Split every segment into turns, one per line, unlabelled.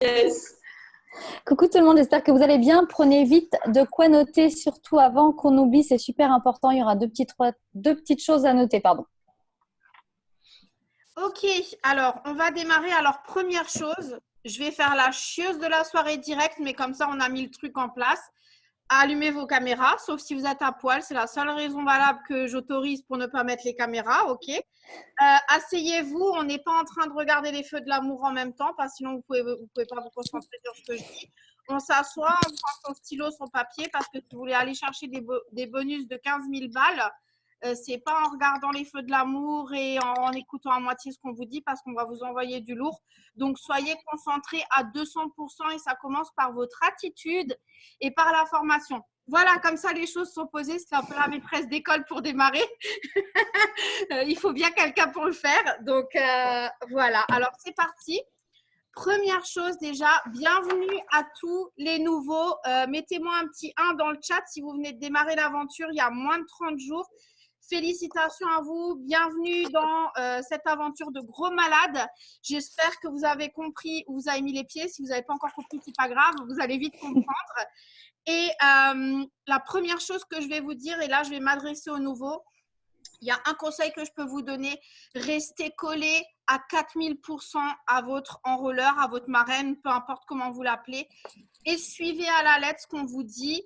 Yes.
Coucou tout le monde, j'espère que vous allez bien. Prenez vite de quoi noter, surtout avant qu'on oublie, c'est super important. Il y aura deux petites choses à noter, pardon.
Ok, alors on va démarrer. Alors première chose, je vais faire la chieuse de la soirée directe, mais comme ça on a mis le truc en place. Allumez vos caméras, sauf si vous êtes à poil. C'est la seule raison valable que j'autorise pour ne pas mettre les caméras, ok. Asseyez-vous, on n'est pas en train de regarder les feux de l'amour en même temps, parce que sinon vous pouvez pas vous concentrer sur ce que je dis. On s'assoit, on prend son stylo, son papier, parce que si vous voulez aller chercher des bonus de 15 000 balles, c'est pas en regardant les feux de l'amour et en écoutant à moitié ce qu'on vous dit, parce qu'on va vous envoyer du lourd. Donc soyez concentrés à 200% et ça commence par votre attitude et par la formation. Voilà, comme ça les choses sont posées. C'est un peu la maîtresse d'école pour démarrer. Il faut bien quelqu'un pour le faire. Donc voilà, alors c'est parti. Première chose déjà, bienvenue à tous les nouveaux. Mettez-moi un petit 1 dans le chat si vous venez de démarrer l'aventure il y a moins de 30 jours. Félicitations à vous, bienvenue dans cette aventure de gros malades. J'espère que vous avez compris où vous avez mis les pieds. Si vous n'avez pas encore compris, c'est pas grave, vous allez vite comprendre. Et la première chose que je vais vous dire, et là je vais m'adresser aux nouveaux, il y a un conseil que je peux vous donner, restez collés à 4000% à votre enrôleur, à votre marraine, peu importe comment vous l'appelez, et suivez à la lettre ce qu'on vous dit.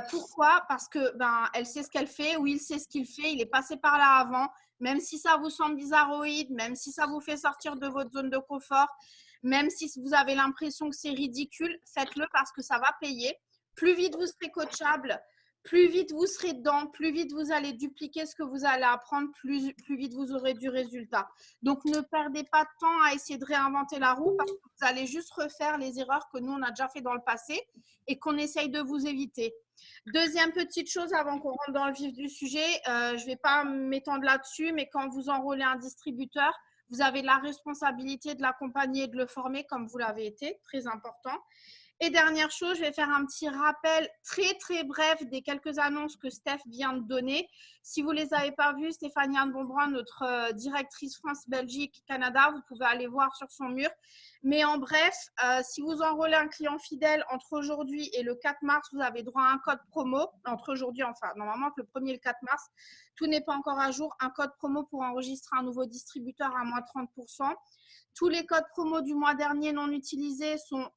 Pourquoi? Parce que elle sait ce qu'elle fait, ou il sait ce qu'il fait, il est passé par là avant, même si ça vous semble bizarroïde, même si ça vous fait sortir de votre zone de confort, même si vous avez l'impression que c'est ridicule, faites-le parce que ça va payer. Plus vite vous serez coachable, plus vite vous serez dedans, plus vite vous allez dupliquer ce que vous allez apprendre, plus vite vous aurez du résultat. Donc, ne perdez pas de temps à essayer de réinventer la roue parce que vous allez juste refaire les erreurs que nous, on a déjà fait dans le passé et qu'on essaye de vous éviter. Deuxième petite chose avant qu'on rentre dans le vif du sujet, je ne vais pas m'étendre là-dessus, mais quand vous enrôlez un distributeur, vous avez la responsabilité de l'accompagner et de le former comme vous l'avez été, très important. Et dernière chose, je vais faire un petit rappel très, très bref des quelques annonces que Steph vient de donner. Si vous ne les avez pas vues, Stéphanie Anne Bonbrun, notre directrice France-Belgique-Canada, vous pouvez aller voir sur son mur. Mais en bref, si vous enrôlez un client fidèle entre aujourd'hui et le 4 mars, vous avez droit à un code promo. Entre aujourd'hui, enfin, normalement, entre le 1er et le 4 mars, tout n'est pas encore à jour. Un code promo pour enregistrer un nouveau distributeur à moins 30%. Tous les codes promo du mois dernier non utilisés sont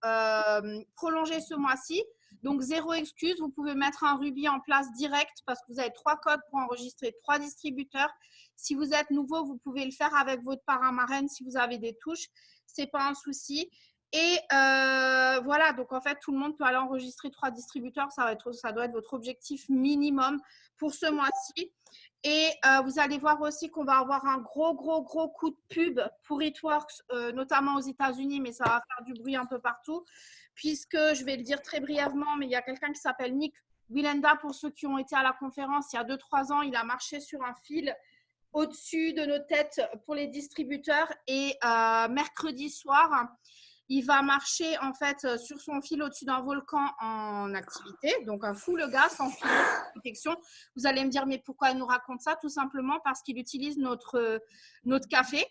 prolongés ce mois-ci. Donc, zéro excuse. Vous pouvez mettre un rubis en place direct parce que vous avez 3 codes pour enregistrer 3 distributeurs. Si vous êtes nouveau, vous pouvez le faire avec votre parrain marraine si vous avez des touches. Ce n'est pas un souci. Et voilà, donc en fait, tout le monde peut aller enregistrer 3 distributeurs. Ça doit être votre objectif minimum pour ce mois-ci. Et vous allez voir aussi qu'on va avoir un gros coup de pub pour It-Works, notamment aux États-Unis, mais ça va faire du bruit un peu partout, puisque je vais le dire très brièvement, mais il y a quelqu'un qui s'appelle Nick Willenda, pour ceux qui ont été à la conférence il y a 2-3 ans, il a marché sur un fil au-dessus de nos têtes pour les distributeurs et mercredi soir, il va marcher en fait sur son fil au-dessus d'un volcan en activité, donc un full gaz sans filet de protection. Vous allez me dire, mais pourquoi il nous raconte ça? Tout simplement parce qu'il utilise notre café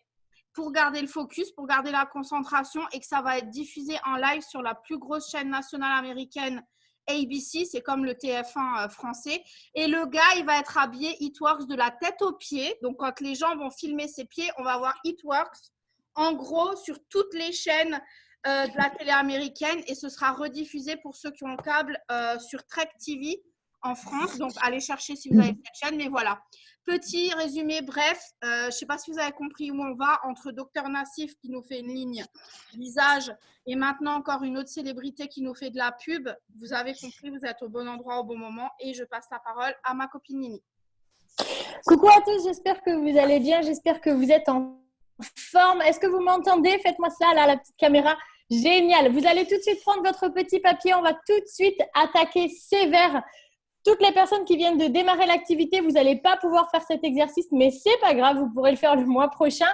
pour garder le focus, pour garder la concentration et que ça va être diffusé en live sur la plus grosse chaîne nationale américaine, ABC, c'est comme le TF1 français. Et le gars, il va être habillé It-Works de la tête aux pieds. Donc, quand les gens vont filmer ses pieds, on va voir It-Works en gros sur toutes les chaînes de la télé américaine et ce sera rediffusé pour ceux qui ont le câble sur Trek TV en France. Donc, allez chercher si vous avez cette chaîne. Mais voilà, petit résumé bref. Je ne sais pas si vous avez compris où on va entre Dr Nassif qui nous fait une ligne visage et maintenant encore une autre célébrité qui nous fait de la pub. Vous avez compris, vous êtes au bon endroit au bon moment et je passe la parole à ma copine Nini.
Coucou à tous, j'espère que vous allez bien, j'espère que vous êtes en forme. Est-ce que vous m'entendez? Faites-moi ça là, la petite caméra. Génial. Vous allez tout de suite prendre votre petit papier. On va tout de suite attaquer sévère. Toutes les personnes qui viennent de démarrer l'activité, vous n'allez pas pouvoir faire cet exercice, mais ce n'est pas grave, vous pourrez le faire le mois prochain.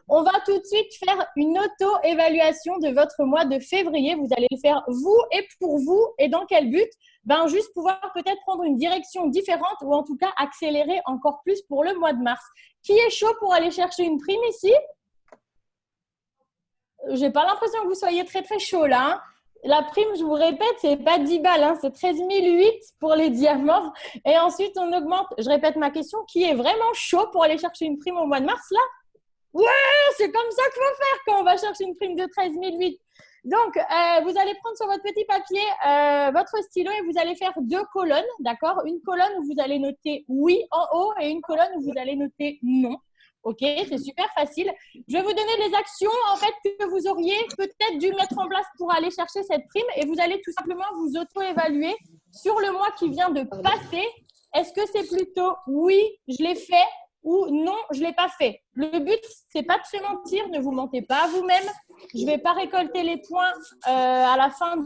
On va tout de suite faire une auto-évaluation de votre mois de février. Vous allez le faire vous et pour vous. Et dans quel but? Juste pouvoir peut-être prendre une direction différente ou en tout cas accélérer encore plus pour le mois de mars. Qui est chaud pour aller chercher une prime ici? j'ai pas l'impression que vous soyez très, très chaud là. Hein. La prime, je vous répète, c'est pas 10 balles, hein, c'est 13 008 pour les diamants. Et ensuite, on augmente. Je répète ma question, qui est vraiment chaud pour aller chercher une prime au mois de mars là? Ouais, c'est comme ça qu'il faut faire quand on va chercher une prime de 13 008. Donc, vous allez prendre sur votre petit papier votre stylo et vous allez faire 2 colonnes, d'accord? Une colonne où vous allez noter oui en haut et une colonne où vous allez noter non. Ok, c'est super facile. Je vais vous donner les actions en fait que vous auriez peut-être dû mettre en place pour aller chercher cette prime et vous allez tout simplement vous auto-évaluer sur le mois qui vient de passer. Est-ce que c'est plutôt oui, je l'ai fait ou non, je ne l'ai pas fait. Le but, c'est pas de se mentir, ne vous mentez pas à vous-même. Je ne vais pas récolter les points à la fin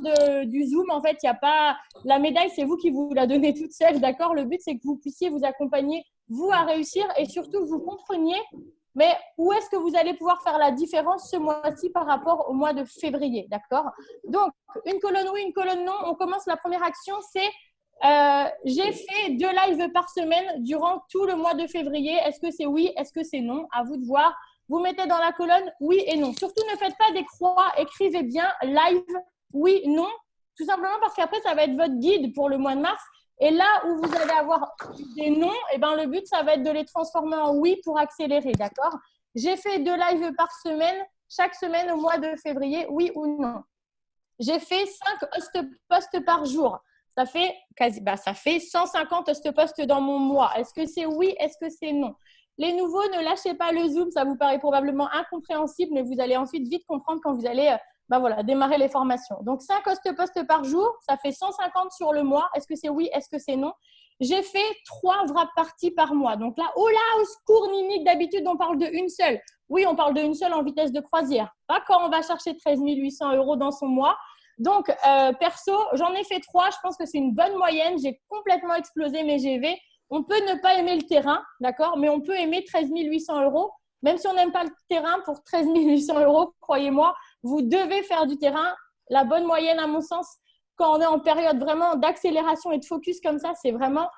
du Zoom. En fait, il n'y a pas… La médaille, c'est vous qui vous la donnez toute seule, d'accord? Le but, c'est que vous puissiez vous accompagner, vous, à réussir et surtout que vous compreniez mais où est-ce que vous allez pouvoir faire la différence ce mois-ci par rapport au mois de février, d'accord? Donc, une colonne oui, une colonne non. On commence la première action, c'est j'ai fait 2 lives par semaine durant tout le mois de février. Est-ce que c'est oui? Est-ce que c'est non? À vous de voir. Vous mettez dans la colonne oui et non. Surtout, ne faites pas des croix. Écrivez bien live, oui, non. Tout simplement parce qu'après, ça va être votre guide pour le mois de mars. Et là où vous allez avoir des non, eh ben, le but, ça va être de les transformer en oui pour accélérer, d'accord? J'ai fait 2 lives par semaine, chaque semaine au mois de février, oui ou non. J'ai fait 5 posts par jour. Ça fait 150 posts dans mon mois. Est-ce que c'est oui? Est-ce que c'est non? Les nouveaux, ne lâchez pas le Zoom. Ça vous paraît probablement incompréhensible, mais vous allez ensuite vite comprendre quand vous allez démarrer les formations. Donc, 5 posts par jour, ça fait 150 sur le mois. Est-ce que c'est oui? Est-ce que c'est non? J'ai fait 3 wrap parties par mois. Donc là, oh là, au secours, Nini, d'habitude, on parle d'une seule. Oui, on parle d'une seule en vitesse de croisière. Pas quand on va chercher 13 800 € dans son mois. Donc, perso, j'en ai fait 3. Je pense que c'est une bonne moyenne. J'ai complètement explosé mes GV. On peut ne pas aimer le terrain, d'accord, mais on peut aimer 13 800 €. Même si on n'aime pas le terrain, pour 13 800 €, croyez-moi, vous devez faire du terrain. La bonne moyenne, à mon sens, quand on est en période vraiment d'accélération et de focus comme ça, c'est vraiment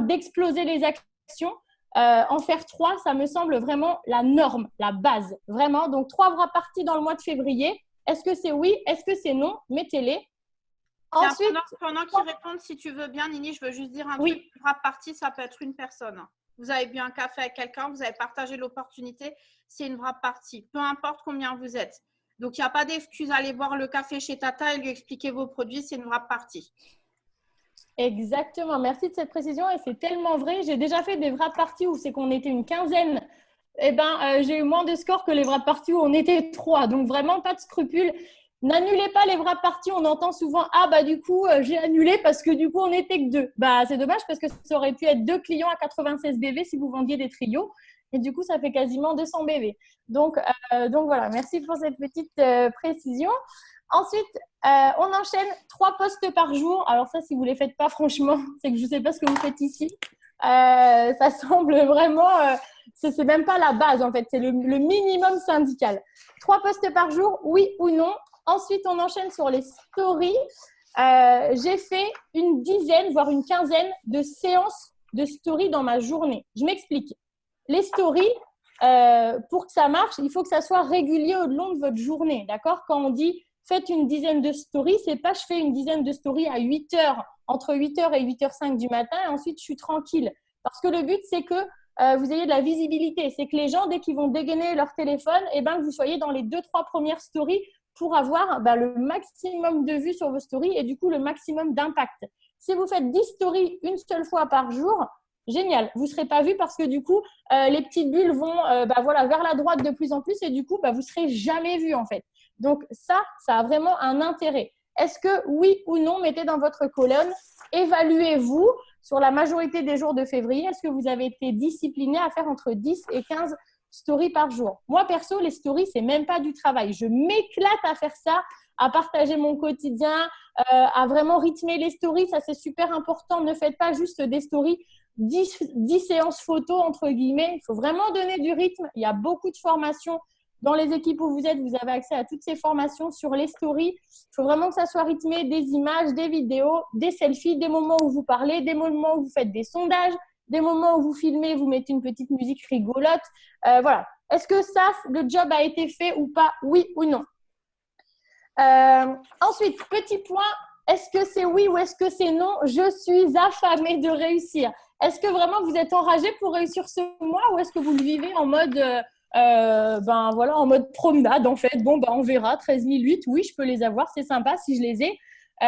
d'exploser les actions. En faire 3, ça me semble vraiment la norme, la base. Vraiment. Donc, 3 wrap parties dans le mois de février. Est-ce que c'est oui? Est-ce que c'est non? Mettez-les.
Ensuite, pendant qu'ils répondent, si tu veux bien, Nini, je veux juste dire un truc. Une wrap party, ça peut être une personne. Vous avez bu un café avec quelqu'un, vous avez partagé l'opportunité, c'est une wrap party. Peu importe combien vous êtes. Donc, il n'y a pas d'excuse à aller boire le café chez Tata et lui expliquer vos produits, c'est une wrap party.
Exactement. Merci de cette précision et c'est tellement vrai. J'ai déjà fait des wrap parties où c'est qu'on était une quinzaine. J'ai eu moins de scores que les wrap parties où on était 3. Donc, vraiment, pas de scrupules. N'annulez pas les wrap parties. On entend souvent « Ah, bah du coup, j'ai annulé parce que du coup, on n'était que 2. » Bah, c'est dommage parce que ça aurait pu être 2 clients à 96 BV si vous vendiez des trios. Et du coup, ça fait quasiment 200 BV. Donc voilà, merci pour cette petite précision. Ensuite, on enchaîne 3 posts par jour. Alors ça, si vous ne les faites pas, franchement, c'est que je ne sais pas ce que vous faites ici. Ça semble vraiment… c'est même pas la base, en fait. C'est le minimum syndical. 3 posts par jour, oui ou non. Ensuite, on enchaîne sur les stories. J'ai fait une dizaine, voire une quinzaine de séances de stories dans ma journée. Je m'explique. Les stories, pour que ça marche, il faut que ça soit régulier au long de votre journée. D'accord? Quand on dit faites une dizaine de stories, c'est pas je fais une dizaine de stories à 8 heures, entre 8h et 8h05 du matin et ensuite je suis tranquille. Parce que le but, c'est que vous ayez de la visibilité. C'est que les gens, dès qu'ils vont dégainer leur téléphone, que vous soyez dans les 2-3 premières stories pour avoir le maximum de vues sur vos stories et du coup le maximum d'impact. Si vous faites 10 stories une seule fois par jour, génial, vous ne serez pas vu parce que du coup, les petites bulles vont vers la droite de plus en plus et du coup, vous ne serez jamais vu en fait. Donc ça a vraiment un intérêt. Est-ce que oui ou non, mettez dans votre colonne, évaluez-vous sur la majorité des jours de février, est-ce que vous avez été discipliné à faire entre 10 et 15 stories par jour? Moi, perso, les stories, c'est même pas du travail. Je m'éclate à faire ça, à partager mon quotidien, à vraiment rythmer les stories. Ça, c'est super important. Ne faites pas juste des stories 10 séances photos, entre guillemets. Il faut vraiment donner du rythme. Il y a beaucoup de formations. Dans les équipes où vous êtes, vous avez accès à toutes ces formations sur les stories. Il faut vraiment que ça soit rythmé, des images, des vidéos, des selfies, des moments où vous parlez, des moments où vous faites des sondages, des moments où vous filmez, vous mettez une petite musique rigolote. Voilà. Est-ce que ça, le job a été fait ou pas? Oui ou non? Ensuite, petit point, est-ce que c'est oui ou est-ce que c'est non? Je suis affamée de réussir. Est-ce que vraiment vous êtes enragé pour réussir ce mois ou est-ce que vous le vivez en mode, en mode promenade en fait? Bon, on verra, 13 008, oui, je peux les avoir, c'est sympa si je les ai.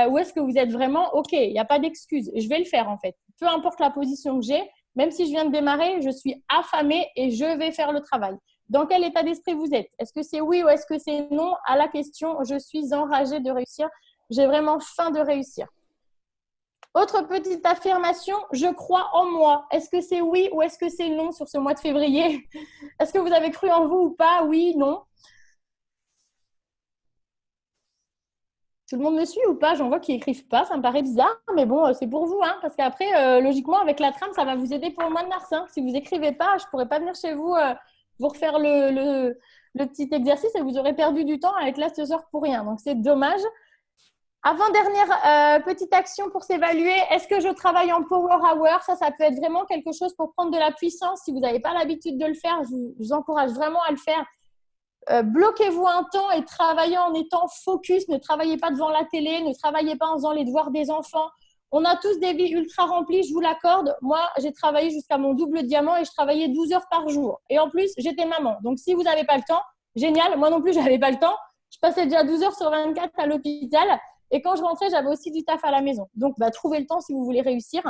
Ou est-ce que vous êtes vraiment, ok, il n'y a pas d'excuse, je vais le faire en fait. Peu importe la position que j'ai, même si je viens de démarrer, je suis affamée et je vais faire le travail. Dans quel état d'esprit vous êtes? Est-ce que c'est oui ou est-ce que c'est non à la question je suis enragée de réussir? J'ai vraiment faim de réussir. Autre petite affirmation, je crois en moi. Est-ce que c'est oui ou est-ce que c'est non sur ce mois de février? Est-ce que vous avez cru en vous ou pas? Oui, non. Tout le monde me suit ou pas? J'en vois qui écrivent pas, ça me paraît bizarre, mais bon, c'est pour vous, hein, parce qu'après, logiquement, avec la trame, ça va vous aider pour le mois de mars. Hein. Si vous écrivez pas, je pourrais pas venir chez vous vous refaire le petit exercice et vous aurez perdu du temps à être là ce soir pour rien. Donc, c'est dommage. Avant-dernière petite action pour s'évaluer, est-ce que je travaille en power hour? Ça peut être vraiment quelque chose pour prendre de la puissance. Si vous n'avez pas l'habitude de le faire, je vous encourage vraiment à le faire. Bloquez-vous un temps et travaillez en étant focus. Ne travaillez pas devant la télé, ne travaillez pas en faisant les devoirs des enfants. On a tous des vies ultra remplies, je vous l'accorde. Moi, j'ai travaillé jusqu'à mon double diamant et je travaillais 12 heures par jour. Et en plus, j'étais maman. Donc, si vous n'avez pas le temps, génial. Moi non plus, je n'avais pas le temps. Je passais déjà 12 heures sur 24 à l'hôpital. Et quand je rentrais, j'avais aussi du taf à la maison. Donc, trouvez le temps si vous voulez réussir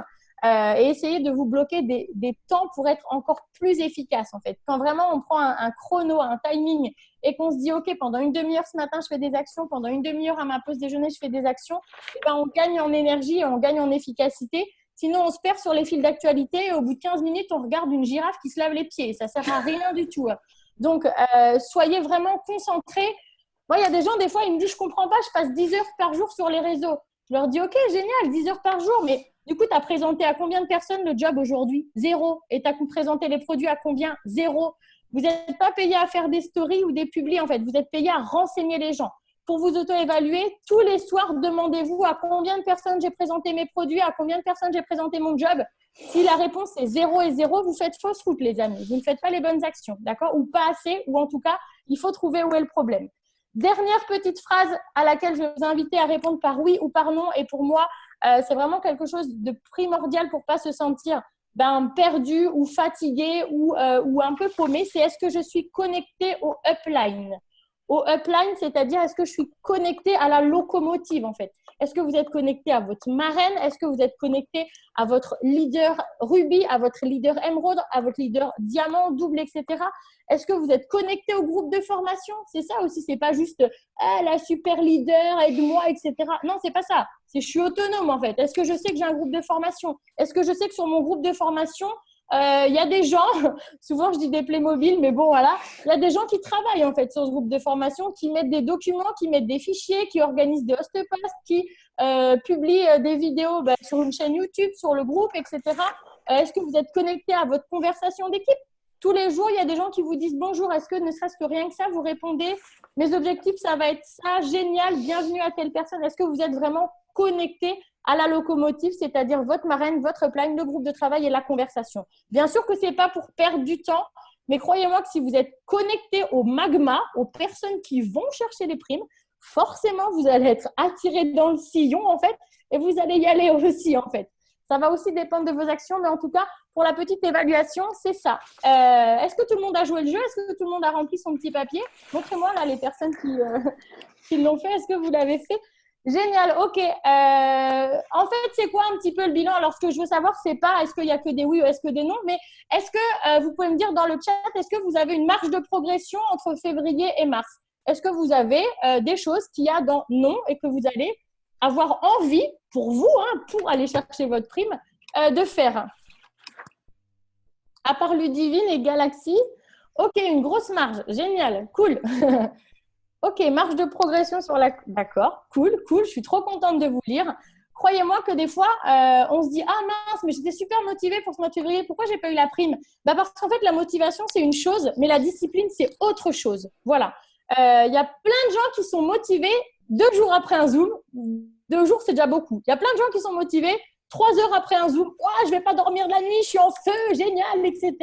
et essayez de vous bloquer des temps pour être encore plus efficace, en fait. Quand vraiment on prend un chrono, un timing et qu'on se dit, OK, pendant une demi-heure ce matin, je fais des actions, pendant une demi-heure à ma pause déjeuner, je fais des actions, et on gagne en énergie et on gagne en efficacité. Sinon, on se perd sur les fils d'actualité et au bout de 15 minutes, on regarde une girafe qui se lave les pieds. Ça ne sert à rien du tout. Donc, soyez vraiment concentrés. Moi, il y a des gens, des fois, ils me disent, je ne comprends pas, je passe 10 heures par jour sur les réseaux. Je leur dis, OK, génial, 10 heures par jour, mais du coup, tu as présenté à combien de personnes le job aujourd'hui? 0. Et tu as présenté les produits à combien? 0. Vous n'êtes pas payé à faire des stories ou des publis, en fait. Vous êtes payé à renseigner les gens. Pour vous auto-évaluer, tous les soirs, demandez-vous à combien de personnes j'ai présenté mes produits, à combien de personnes j'ai présenté mon job. Si la réponse est 0 et 0, vous faites fausse route, les amis. Vous ne faites pas les bonnes actions, d'accord? Ou pas assez, ou en tout cas, il faut trouver où est le problème. Dernière petite phrase à laquelle je vais vous inviter à répondre par oui ou par non. Et pour moi, c'est vraiment quelque chose de primordial pour ne pas se sentir perdu ou fatigué ou un peu paumé. C'est est-ce que je suis connecté au upline? Au upline, c'est-à-dire est-ce que je suis connecté à la locomotive en fait? Est-ce que vous êtes connecté à votre marraine? Est-ce que vous êtes connecté à votre leader rubis, à votre leader émeraude, à votre leader diamant, double, etc. Est-ce que vous êtes connecté au groupe de formation? C'est ça aussi, c'est pas juste la super leader, aide-moi, etc. Non, c'est pas ça. C'est je suis autonome en fait. Est-ce que je sais que j'ai un groupe de formation? Est-ce que je sais que sur mon groupe de formation, il y a des gens, souvent je dis des Playmobil, mais bon voilà, il y a des gens qui travaillent en fait sur ce groupe de formation, qui mettent des documents, qui mettent des fichiers, qui organisent des host-posts, qui publient des vidéos sur une chaîne YouTube, sur le groupe, etc. Est-ce que vous êtes connecté à votre conversation d'équipe? Tous les jours, il y a des gens qui vous disent bonjour. Est-ce que ne serait-ce que rien que ça, vous répondez mes objectifs, ça va être ça, génial, bienvenue à telle personne. Est-ce que vous êtes vraiment connecté à la locomotive, c'est-à-dire votre marraine, votre plan, le groupe de travail et la conversation? Bien sûr que ce n'est pas pour perdre du temps, mais croyez-moi que si vous êtes connecté au magma, aux personnes qui vont chercher les primes, forcément, vous allez être attiré dans le sillon, en fait, et vous allez y aller aussi, en fait. Ça va aussi dépendre de vos actions, mais en tout cas, pour la petite évaluation, c'est ça. Est-ce que tout le monde a joué le jeu? Est-ce que tout le monde a rempli son petit papier? Montrez-moi, là, les personnes qui l'ont fait. Est-ce que vous l'avez fait? Génial, ok. En fait, c'est quoi un petit peu le bilan? Alors, ce que je veux savoir, c'est pas est-ce qu'il y a que des oui ou est-ce que des non, mais est-ce que vous pouvez me dire dans le chat, est-ce que vous avez une marge de progression entre février et mars? Est-ce que vous avez des choses qu'il y a dans non et que vous allez avoir envie pour vous, pour aller chercher votre prime, de faire? À part Ludivine et Galaxy, ok, une grosse marge, génial, cool. Ok, marge de progression sur la… D'accord, cool, je suis trop contente de vous lire. Croyez-moi que des fois, on se dit « Ah mince, mais j'étais super motivée pour ce mois de février, pourquoi j'ai pas eu la prime ?» Parce qu'en fait, la motivation, c'est une chose, mais la discipline, c'est autre chose. Voilà. Il y a plein de gens qui sont motivés 2 jours après un Zoom. 2 jours, c'est déjà beaucoup. Il y a plein de gens qui sont motivés 3 heures après un Zoom. « Oh, je vais pas dormir de la nuit, je suis en feu, génial, etc. »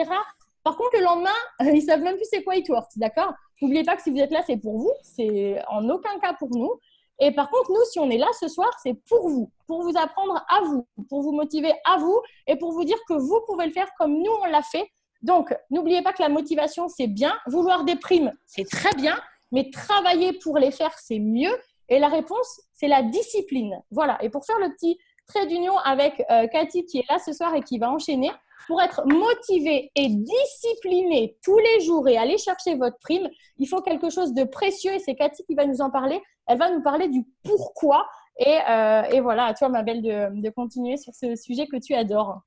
Par contre, le lendemain, ils ne savent même plus c'est quoi It Works, d'accord? N'oubliez pas que si vous êtes là, c'est pour vous. C'est en aucun cas pour nous. Et par contre, nous, si on est là ce soir, c'est pour vous apprendre à vous, pour vous motiver à vous et pour vous dire que vous pouvez le faire comme nous, on l'a fait. Donc, n'oubliez pas que la motivation, c'est bien. Vouloir des primes, c'est très bien. Mais travailler pour les faire, c'est mieux. Et la réponse, c'est la discipline. Voilà. Et pour faire le petit trait d'union avec Cathy qui est là ce soir et qui va enchaîner, pour être motivé et discipliné tous les jours et aller chercher votre prime, il faut quelque chose de précieux et c'est Cathy qui va nous en parler. Elle va nous parler du pourquoi. Et voilà, à toi, ma belle, de continuer sur ce sujet que tu adores.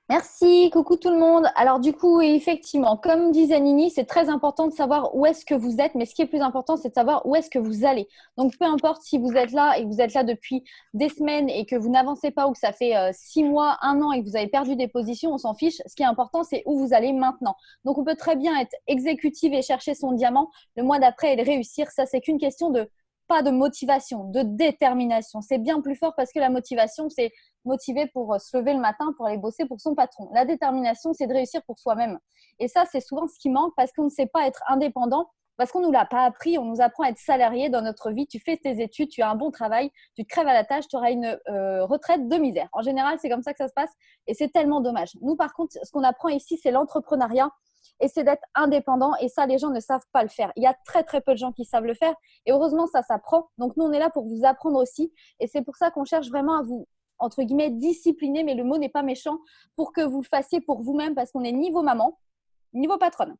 Merci, coucou tout le monde. Alors du coup, effectivement, comme disait Nini, c'est très important de savoir où est-ce que vous êtes, mais ce qui est plus important, c'est de savoir où est-ce que vous allez. Donc peu importe si vous êtes là et que vous êtes là depuis des semaines et que vous n'avancez pas ou que ça fait 6 mois, 1 an et que vous avez perdu des positions, on s'en fiche. Ce qui est important, c'est où vous allez maintenant. Donc on peut très bien être exécutive et chercher son diamant le mois d'après et le réussir. Ça, c'est qu'une question de pas de motivation, de détermination. C'est bien plus fort parce que la motivation, c'est motivé pour se lever le matin, pour aller bosser pour son patron. La détermination, c'est de réussir pour soi-même. Et ça, c'est souvent ce qui manque parce qu'on ne sait pas être indépendant, parce qu'on ne nous l'a pas appris. On nous apprend à être salarié dans notre vie. Tu fais tes études, tu as un bon travail, tu te crèves à la tâche, tu auras une retraite de misère. En général, c'est comme ça que ça se passe et c'est tellement dommage. Nous, par contre, ce qu'on apprend ici, c'est l'entrepreneuriat et c'est d'être indépendant. Et ça, les gens ne savent pas le faire. Il y a très, très peu de gens qui savent le faire. Et heureusement, ça s'apprend. Donc, nous, on est là pour vous apprendre aussi. Et c'est pour ça qu'on cherche vraiment à vous entre guillemets, discipliné, mais le mot n'est pas méchant, pour que vous le fassiez pour vous-même, parce qu'on est niveau maman, niveau patronne.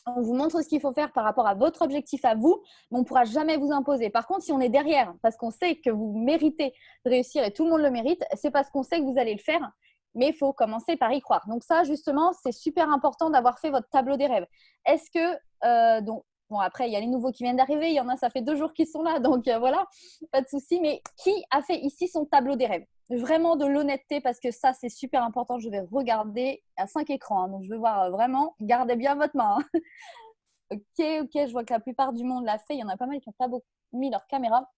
On vous montre ce qu'il faut faire par rapport à votre objectif à vous, mais on ne pourra jamais vous imposer. Par contre, si on est derrière, parce qu'on sait que vous méritez de réussir et tout le monde le mérite, c'est parce qu'on sait que vous allez le faire, mais il faut commencer par y croire. Donc ça, justement, c'est super important d'avoir fait votre tableau des rêves. Est-ce que, bon, après, il y a les nouveaux qui viennent d'arriver. Il y en a, ça fait 2 jours qu'ils sont là. Donc, voilà, pas de souci. Mais qui a fait ici son tableau des rêves? Vraiment de l'honnêteté parce que ça, c'est super important. Je vais regarder à 5 écrans. Hein, donc, je veux voir vraiment. Gardez bien votre main. Hein. Ok, je vois que la plupart du monde l'a fait. Il y en a pas mal qui n'ont pas mis leur caméra.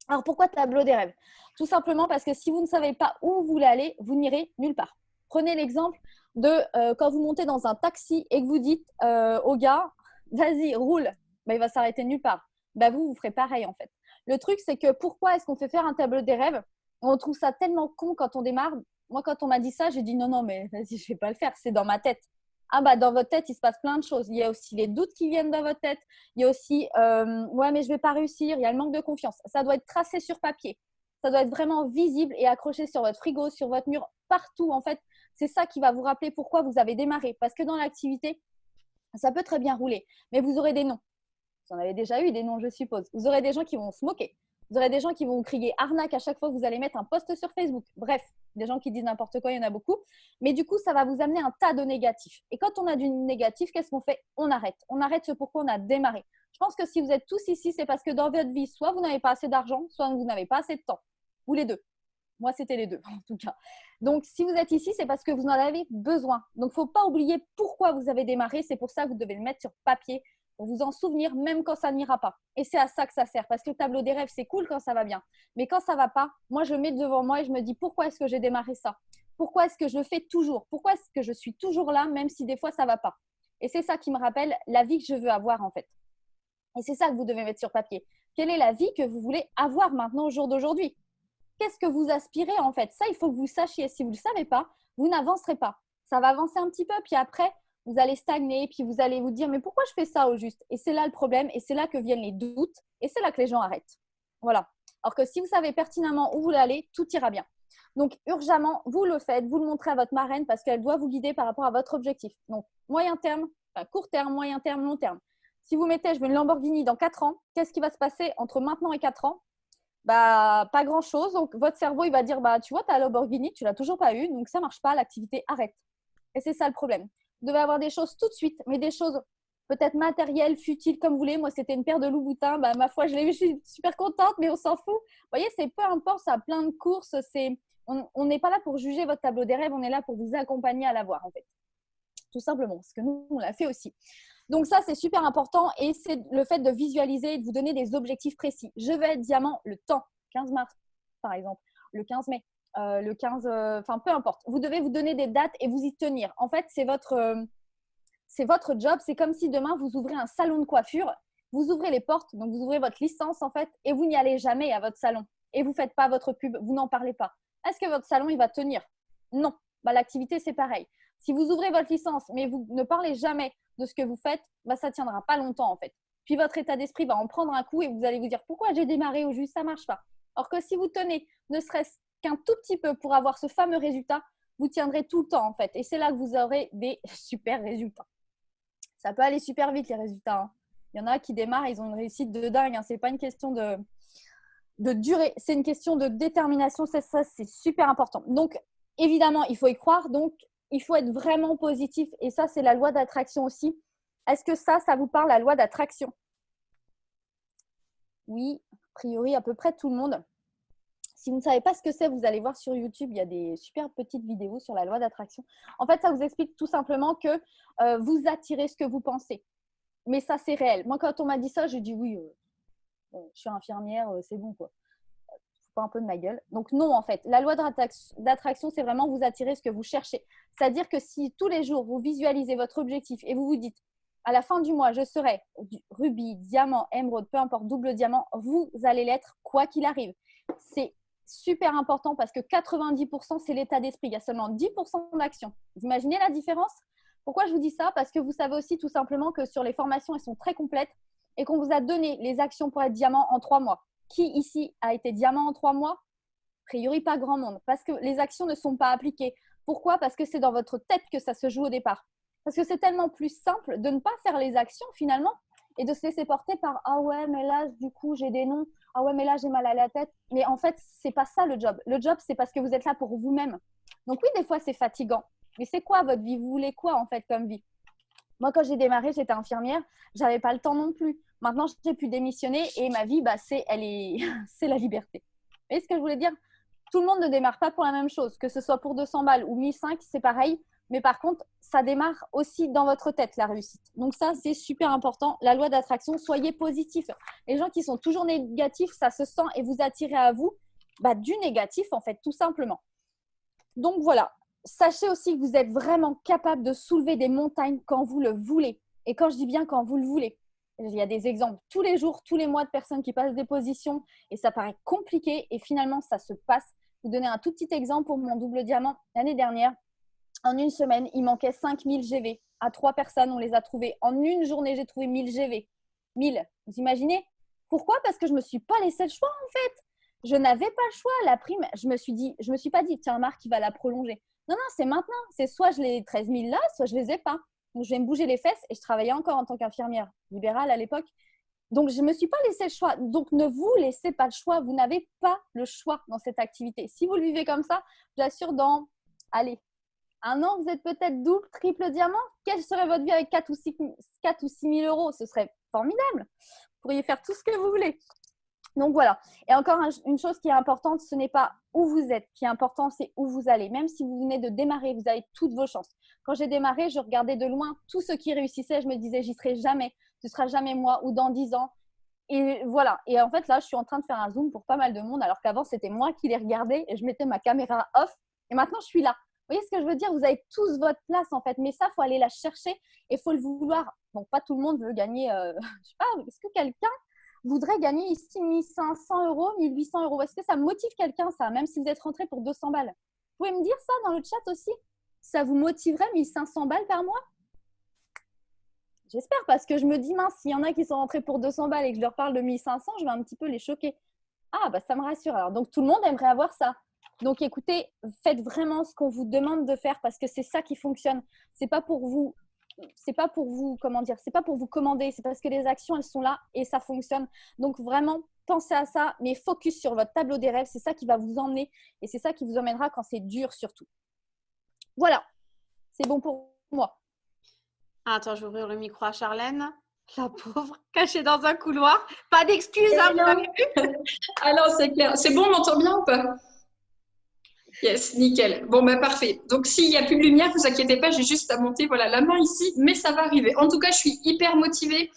Alors, pourquoi tableau des rêves? Tout simplement parce que si vous ne savez pas où vous voulez aller, vous n'irez nulle part. Prenez l'exemple de quand vous montez dans un taxi et que vous dites au gars, vas-y, roule, bah, il va s'arrêter nulle part. Bah, vous ferez pareil en fait. Le truc, c'est que pourquoi est-ce qu'on fait faire un tableau des rêves? On trouve ça tellement con quand on démarre. Moi, quand on m'a dit ça, j'ai dit non, mais vas-y, je ne vais pas le faire, c'est dans ma tête. Ah bah dans votre tête, il se passe plein de choses. Il y a aussi les doutes qui viennent dans votre tête. Il y a aussi ouais, mais je ne vais pas réussir. Il y a le manque de confiance. Ça doit être tracé sur papier. Ça doit être vraiment visible et accroché sur votre frigo, sur votre mur, partout. En fait, c'est ça qui va vous rappeler pourquoi vous avez démarré. Parce que dans l'activité, ça peut très bien rouler, mais vous aurez des noms. Vous en avez déjà eu des noms, je suppose. Vous aurez des gens qui vont se moquer. Vous aurez des gens qui vont vous crier arnaque à chaque fois que vous allez mettre un post sur Facebook. Bref, des gens qui disent n'importe quoi, il y en a beaucoup. Mais du coup, ça va vous amener un tas de négatifs. Et quand on a du négatif, qu'est-ce qu'on fait? On arrête. On arrête ce pourquoi on a démarré. Je pense que si vous êtes tous ici, c'est parce que dans votre vie, soit vous n'avez pas assez d'argent, soit vous n'avez pas assez de temps. Ou les deux. Moi, c'était les deux, en tout cas. Donc, si vous êtes ici, c'est parce que vous en avez besoin. Donc, il ne faut pas oublier pourquoi vous avez démarré. C'est pour ça que vous devez le mettre sur papier pour vous en souvenir, même quand ça n'ira pas. Et c'est à ça que ça sert. Parce que le tableau des rêves, c'est cool quand ça va bien. Mais quand ça ne va pas, moi, je le mets devant moi et je me dis pourquoi est-ce que j'ai démarré ça? Pourquoi est-ce que je le fais toujours? Pourquoi est-ce que je suis toujours là, même si des fois, ça ne va pas? Et c'est ça qui me rappelle la vie que je veux avoir, en fait. Et c'est ça que vous devez mettre sur papier. Quelle est la vie que vous voulez avoir maintenant au jour d'aujourd'hui? Qu'est-ce que vous aspirez en fait? Ça, il faut que vous sachiez. Si vous ne le savez pas, vous n'avancerez pas. Ça va avancer un petit peu, puis après, vous allez stagner, puis vous allez vous dire « mais pourquoi je fais ça au juste ?» Et c'est là le problème, et c'est là que viennent les doutes, et c'est là que les gens arrêtent. Voilà. Alors que si vous savez pertinemment où vous voulez aller, tout ira bien. Donc, urgemment, vous le faites, vous le montrez à votre marraine parce qu'elle doit vous guider par rapport à votre objectif. Donc, moyen terme, enfin, court terme, moyen terme, long terme. Si vous mettez « je veux une Lamborghini dans 4 ans », qu'est-ce qui va se passer entre maintenant et 4 ans? Bah, pas grand-chose. Donc, votre cerveau, il va dire, bah, tu vois, tu as la Lamborghini, tu l'as toujours pas eu, donc ça marche pas, l'activité arrête. Et c'est ça le problème. Vous devez avoir des choses tout de suite, mais des choses peut-être matérielles, futiles, comme vous voulez. Moi, c'était une paire de Louboutin. Bah, ma foi, je l'ai eu, je suis super contente, mais on s'en fout. Vous voyez, c'est peu importe, ça a plein de courses. On n'est pas là pour juger votre tableau des rêves, on est là pour vous accompagner à l'avoir, en fait. Tout simplement, parce que nous, on l'a fait aussi. Donc ça, c'est super important et c'est le fait de visualiser et de vous donner des objectifs précis. Je vais être diamant le temps, 15 mars par exemple, le 15 mai, le 15, enfin peu importe. Vous devez vous donner des dates et vous y tenir. En fait, c'est votre c'est votre job. C'est comme si demain, vous ouvrez un salon de coiffure. Vous ouvrez les portes, donc vous ouvrez votre licence en fait, et vous n'y allez jamais à votre salon. Et vous ne faites pas votre pub, vous n'en parlez pas. Est-ce que votre salon, il va tenir? Non. Bah, l'activité, c'est pareil. Si vous ouvrez votre licence, mais vous ne parlez jamais de ce que vous faites, bah, ça ne tiendra pas longtemps en fait. Puis votre état d'esprit va en prendre un coup et vous allez vous dire pourquoi j'ai démarré au juste, ça ne marche pas. Alors que si vous tenez ne serait-ce qu'un tout petit peu pour avoir ce fameux résultat, vous tiendrez tout le temps en fait. Et c'est là que vous aurez des super résultats. Ça peut aller super vite les résultats, hein. Il y en a qui démarrent, ils ont une réussite de dingue, hein. Ce n'est pas une question de durée, c'est une question de détermination. Ça, c'est super important. Donc, évidemment, il faut y croire. Donc, il faut être vraiment positif. Et ça, c'est la loi d'attraction aussi. Est-ce que ça vous parle, la loi d'attraction? Oui, a priori, à peu près tout le monde. Si vous ne savez pas ce que c'est, vous allez voir sur YouTube, il y a des super petites vidéos sur la loi d'attraction. En fait, ça vous explique tout simplement que vous attirez ce que vous pensez. Mais ça, c'est réel. Moi, quand on m'a dit ça, j'ai dit oui, je suis infirmière, c'est bon, quoi. Faut pas un peu de ma gueule. Donc non, en fait, la loi d'attraction, c'est vraiment vous attirer ce que vous cherchez. C'est-à-dire que si tous les jours, vous visualisez votre objectif et vous vous dites, à la fin du mois, je serai rubis, diamant, émeraude, peu importe, double diamant, vous allez l'être quoi qu'il arrive. C'est super important parce que 90%, c'est l'état d'esprit. Il y a seulement 10% d'action. Vous imaginez la différence? Pourquoi je vous dis ça? Parce que vous savez aussi tout simplement que sur les formations, elles sont très complètes et qu'on vous a donné les actions pour être diamant en 3 mois. Qui ici a été diamant en 3 mois? A priori, pas grand monde parce que les actions ne sont pas appliquées. Pourquoi? Parce que c'est dans votre tête que ça se joue au départ. Parce que c'est tellement plus simple de ne pas faire les actions finalement et de se laisser porter par « Ah ouais, mais là, du coup, j'ai des noms. Ah ouais, mais là, j'ai mal à la tête. » Mais en fait, c'est pas ça le job. Le job, c'est parce que vous êtes là pour vous-même. Donc oui, des fois, c'est fatigant. Mais c'est quoi votre vie? Vous voulez quoi en fait comme vie? Moi, quand j'ai démarré, j'étais infirmière. J'avais pas le temps non plus. Maintenant, j'ai pu démissionner et ma vie, bah, c'est la liberté. Vous voyez ce que je voulais dire? Tout le monde ne démarre pas pour la même chose. Que ce soit pour 200 balles ou 1005, c'est pareil. Mais par contre, ça démarre aussi dans votre tête, la réussite. Donc ça, c'est super important. La loi d'attraction, soyez positif. Les gens qui sont toujours négatifs, ça se sent et vous attirez à vous du négatif, en fait, tout simplement. Donc voilà. Sachez aussi que vous êtes vraiment capable de soulever des montagnes quand vous le voulez. Et quand je dis bien quand vous le voulez, il y a des exemples tous les jours, tous les mois de personnes qui passent des positions et ça paraît compliqué et finalement, ça se passe. Je vais vous donner un tout petit exemple pour mon double diamant. L'année dernière, en une semaine, il manquait 5000 GV. À 3 personnes, on les a trouvés. En une journée, j'ai trouvé 1000 GV. 1000, vous imaginez? Pourquoi? Parce que je ne me suis pas laissé le choix en fait. Je n'avais pas le choix. La prime, je me suis pas dit, tiens, Marc, il va la prolonger. Non, c'est maintenant. C'est soit je les 13 000 là, soit je les ai pas. Donc, je vais me bouger les fesses et je travaillais encore en tant qu'infirmière libérale à l'époque. Donc, je ne me suis pas laissé le choix. Donc, ne vous laissez pas le choix. Vous n'avez pas le choix dans cette activité. Si vous le vivez comme ça, j'assure dans, allez, un an, vous êtes peut-être double, triple diamant. Quelle serait votre vie avec 4 ou 6 000 euros? Ce serait formidable. Vous pourriez faire tout ce que vous voulez. Donc voilà. Et encore une chose qui est importante, ce n'est pas où vous êtes qui est important, c'est où vous allez. Même si vous venez de démarrer, vous avez toutes vos chances. Quand j'ai démarré, je regardais de loin tous ceux qui réussissaient. Je me disais, j'y serai jamais. Ce ne sera jamais moi ou dans 10 ans. Et voilà. Et en fait, là, je suis en train de faire un zoom pour pas mal de monde, alors qu'avant, c'était moi qui les regardais et je mettais ma caméra off. Et maintenant, je suis là. Vous voyez ce que je veux dire? Vous avez tous votre place, en fait. Mais ça, il faut aller la chercher et il faut le vouloir. Donc, pas tout le monde veut gagner, je sais pas, est-ce que quelqu'un voudrait gagner ici 1 500 euros, 1 800 euros? Est-ce que ça motive quelqu'un, ça, même si vous êtes rentré pour 200 balles? Vous pouvez me dire ça dans le chat aussi? Ça vous motiverait 1 500 balles par mois? J'espère, parce que je me dis, mince, s'il y en a qui sont rentrés pour 200 balles et que je leur parle de 1 500, je vais un petit peu les choquer. Ah, ça me rassure. Alors, donc, tout le monde aimerait avoir ça. Donc, écoutez, faites vraiment ce qu'on vous demande de faire parce que c'est ça qui fonctionne. C'est pas pour vous comment dire, c'est pas pour vous commander, c'est parce que les actions, elles sont là et ça fonctionne. Donc, vraiment, pensez à ça, mais focus sur votre tableau des rêves. C'est ça qui va vous emmener et c'est ça qui vous emmènera quand c'est dur surtout. Voilà, c'est bon pour moi.
Attends, je vais ouvrir le micro à Charlène. La pauvre, cachée dans un couloir. Pas d'excuses, hein, vous avez vu?
Alors, c'est clair. C'est bon, on m'entend bien ou pas? Yes, nickel. Bon, parfait. Donc, s'il n'y a plus de lumière, ne vous inquiétez pas, j'ai juste à monter la main ici, mais ça va arriver. En tout cas, je suis hyper motivée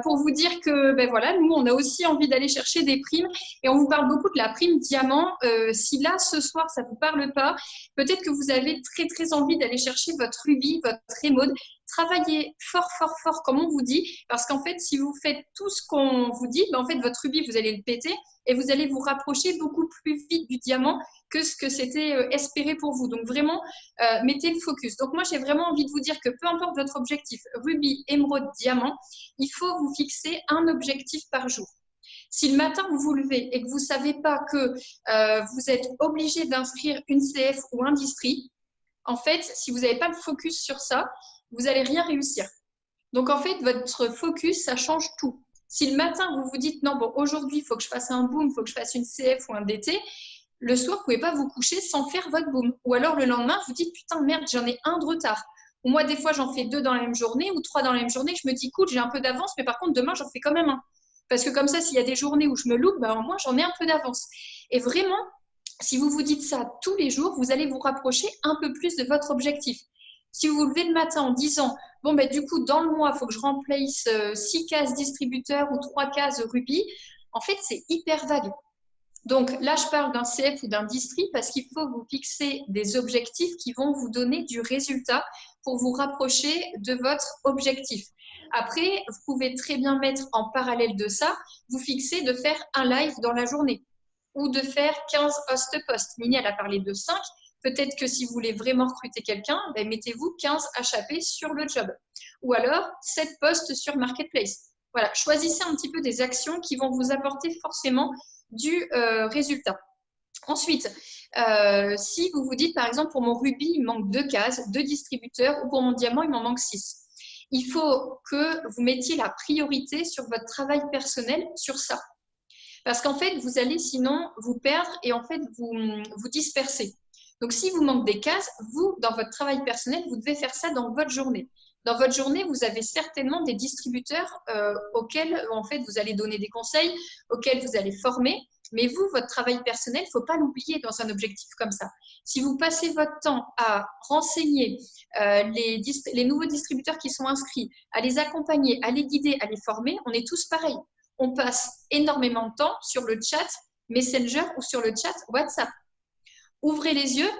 pour vous dire que, nous, on a aussi envie d'aller chercher des primes et on vous parle beaucoup de la prime diamant. Si là, ce soir, ça ne vous parle pas, peut-être que vous avez très, très envie d'aller chercher votre rubis, votre émeraude. travaillez fort, fort, fort, comme on vous dit, parce qu'en fait, si vous faites tout ce qu'on vous dit, ben, en fait, votre rubis, vous allez le péter et vous allez vous rapprocher beaucoup plus vite du diamant que ce que c'était espéré pour vous. Donc, vraiment, mettez le focus. Donc, moi, j'ai vraiment envie de vous dire que peu importe votre objectif, rubis, émeraude, diamant, il faut vous fixer un objectif par jour. Si le matin, vous vous levez et que vous ne savez pas que vous êtes obligé d'inscrire une CF ou un distri, en fait, si vous n'avez pas le focus sur ça, vous n'allez rien réussir. Donc, en fait, votre focus, ça change tout. Si le matin, vous vous dites, non, bon, aujourd'hui, il faut que je fasse un boom, il faut que je fasse une CF ou un DT, le soir, vous ne pouvez pas vous coucher sans faire votre boom. Ou alors, le lendemain, vous dites, putain, merde, j'en ai un de retard. Ou moi, des fois, j'en fais 2 dans la même journée ou 3 dans la même journée. Je me dis, cool, j'ai un peu d'avance, mais par contre, demain, j'en fais quand même un. Parce que comme ça, s'il y a des journées où je me loupe, ben, au moins, j'en ai un peu d'avance. Et vraiment, si vous vous dites ça tous les jours, vous allez vous rapprocher un peu plus de votre objectif. Si vous vous levez le matin en disant, bon, ben, du coup, dans le mois, il faut que je remplisse 6 cases distributeurs ou 3 cases rubis, en fait, c'est hyper vague. Donc là, je parle d'un CF ou d'un distri parce qu'il faut vous fixer des objectifs qui vont vous donner du résultat pour vous rapprocher de votre objectif. Après, vous pouvez très bien mettre en parallèle de ça, vous fixer de faire un live dans la journée ou de faire 15 host-posts. Nini, elle a parlé de 5. Peut-être que si vous voulez vraiment recruter quelqu'un, ben, mettez-vous 15 HAP sur le job. Ou alors 7 posts sur Marketplace. Voilà, choisissez un petit peu des actions qui vont vous apporter forcément du résultat. Ensuite, si vous vous dites, par exemple, pour mon rubis, il manque 2 cases, 2 distributeurs, ou pour mon diamant, il m'en manque 6. Il faut que vous mettiez la priorité sur votre travail personnel sur ça. Parce qu'en fait, vous allez sinon vous perdre et en fait vous disperser. Donc, si vous manquez des cases, vous, dans votre travail personnel, vous devez faire ça dans votre journée. Dans votre journée, vous avez certainement des distributeurs auxquels, en fait, vous allez donner des conseils, auxquels vous allez former. Mais vous, votre travail personnel, il ne faut pas l'oublier dans un objectif comme ça. Si vous passez votre temps à renseigner les nouveaux distributeurs qui sont inscrits, à les accompagner, à les guider, à les former, on est tous pareils. On passe énormément de temps sur le chat Messenger ou sur le chat WhatsApp. Ouvrez les yeux,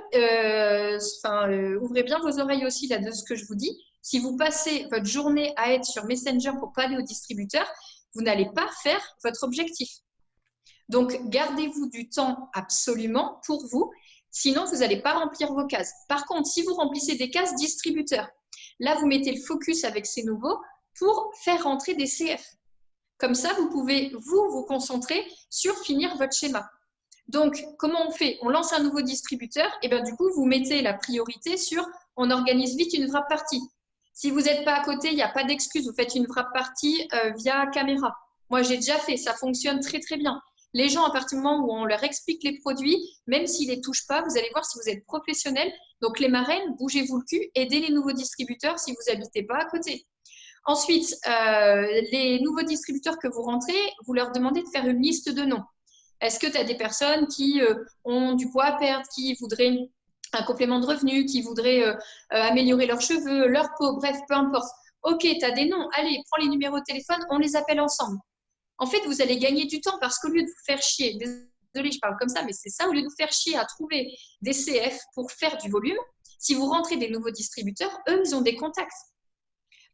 ouvrez bien vos oreilles aussi là de ce que je vous dis. Si vous passez votre journée à être sur Messenger pour pas aller au distributeur, vous n'allez pas faire votre objectif. Donc, gardez-vous du temps absolument pour vous, sinon vous n'allez pas remplir vos cases. Par contre, si vous remplissez des cases distributeurs, là, vous mettez le focus avec ces nouveaux pour faire rentrer des CF. Comme ça, vous pouvez vous concentrer sur finir votre schéma. Donc, comment on fait? On lance un nouveau distributeur et bien du coup, vous mettez la priorité sur on organise vite une wrap party. Si vous n'êtes pas à côté, il n'y a pas d'excuse. Vous faites une wrap party via caméra. Moi, j'ai déjà fait. Ça fonctionne très, très bien. Les gens, à partir du moment où on leur explique les produits, même s'ils ne les touchent pas, vous allez voir si vous êtes professionnel. Donc, les marraines, bougez-vous le cul, aidez les nouveaux distributeurs si vous n'habitez pas à côté. Ensuite, les nouveaux distributeurs que vous rentrez, vous leur demandez de faire une liste de noms. Est-ce que tu as des personnes qui ont du poids à perdre, qui voudraient un complément de revenu, qui voudraient améliorer leurs cheveux, leur peau, bref, peu importe. Ok, tu as des noms, allez, prends les numéros de téléphone, on les appelle ensemble. En fait, vous allez gagner du temps parce qu'au lieu de vous faire chier, désolée, je parle comme ça, mais c'est ça, au lieu de vous faire chier à trouver des CF pour faire du volume, si vous rentrez des nouveaux distributeurs, eux, ils ont des contacts.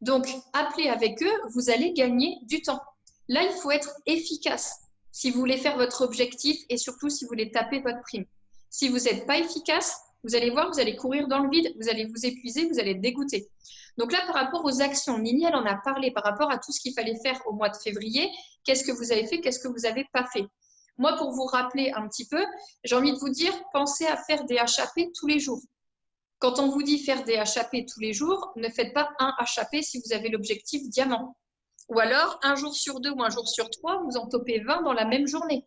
Donc, appelez avec eux, vous allez gagner du temps. Là, il faut être efficace si vous voulez faire votre objectif et surtout si vous voulez taper votre prime. Si vous n'êtes pas efficace, vous allez voir, vous allez courir dans le vide, vous allez vous épuiser, vous allez être dégoûté. Donc là, par rapport aux actions, Nini, elle en a parlé par rapport à tout ce qu'il fallait faire au mois de février. Qu'est-ce que vous avez fait? Qu'est-ce que vous n'avez pas fait? Moi, pour vous rappeler un petit peu, j'ai envie de vous dire, pensez à faire des HAP tous les jours. Quand on vous dit faire des HAP tous les jours, ne faites pas un HAP si vous avez l'objectif diamant. Ou alors, un jour sur 2 ou un jour sur 3, vous en topez 20 dans la même journée.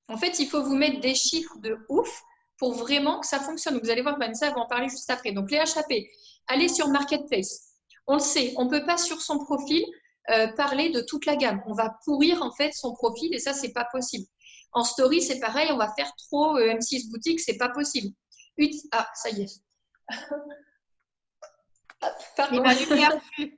En fait, il faut vous mettre des chiffres de ouf pour vraiment que ça fonctionne. Vous allez voir, Vanessa va en parler juste après. Donc, les HAP, allez sur Marketplace. On le sait, on ne peut pas sur son profil parler de toute la gamme. On va pourrir en fait son profil et ça, ce n'est pas possible. En story, c'est pareil, on va faire trop M6 boutique, ce n'est pas possible. Ah, ça y est.
Pardon. La lumière fut.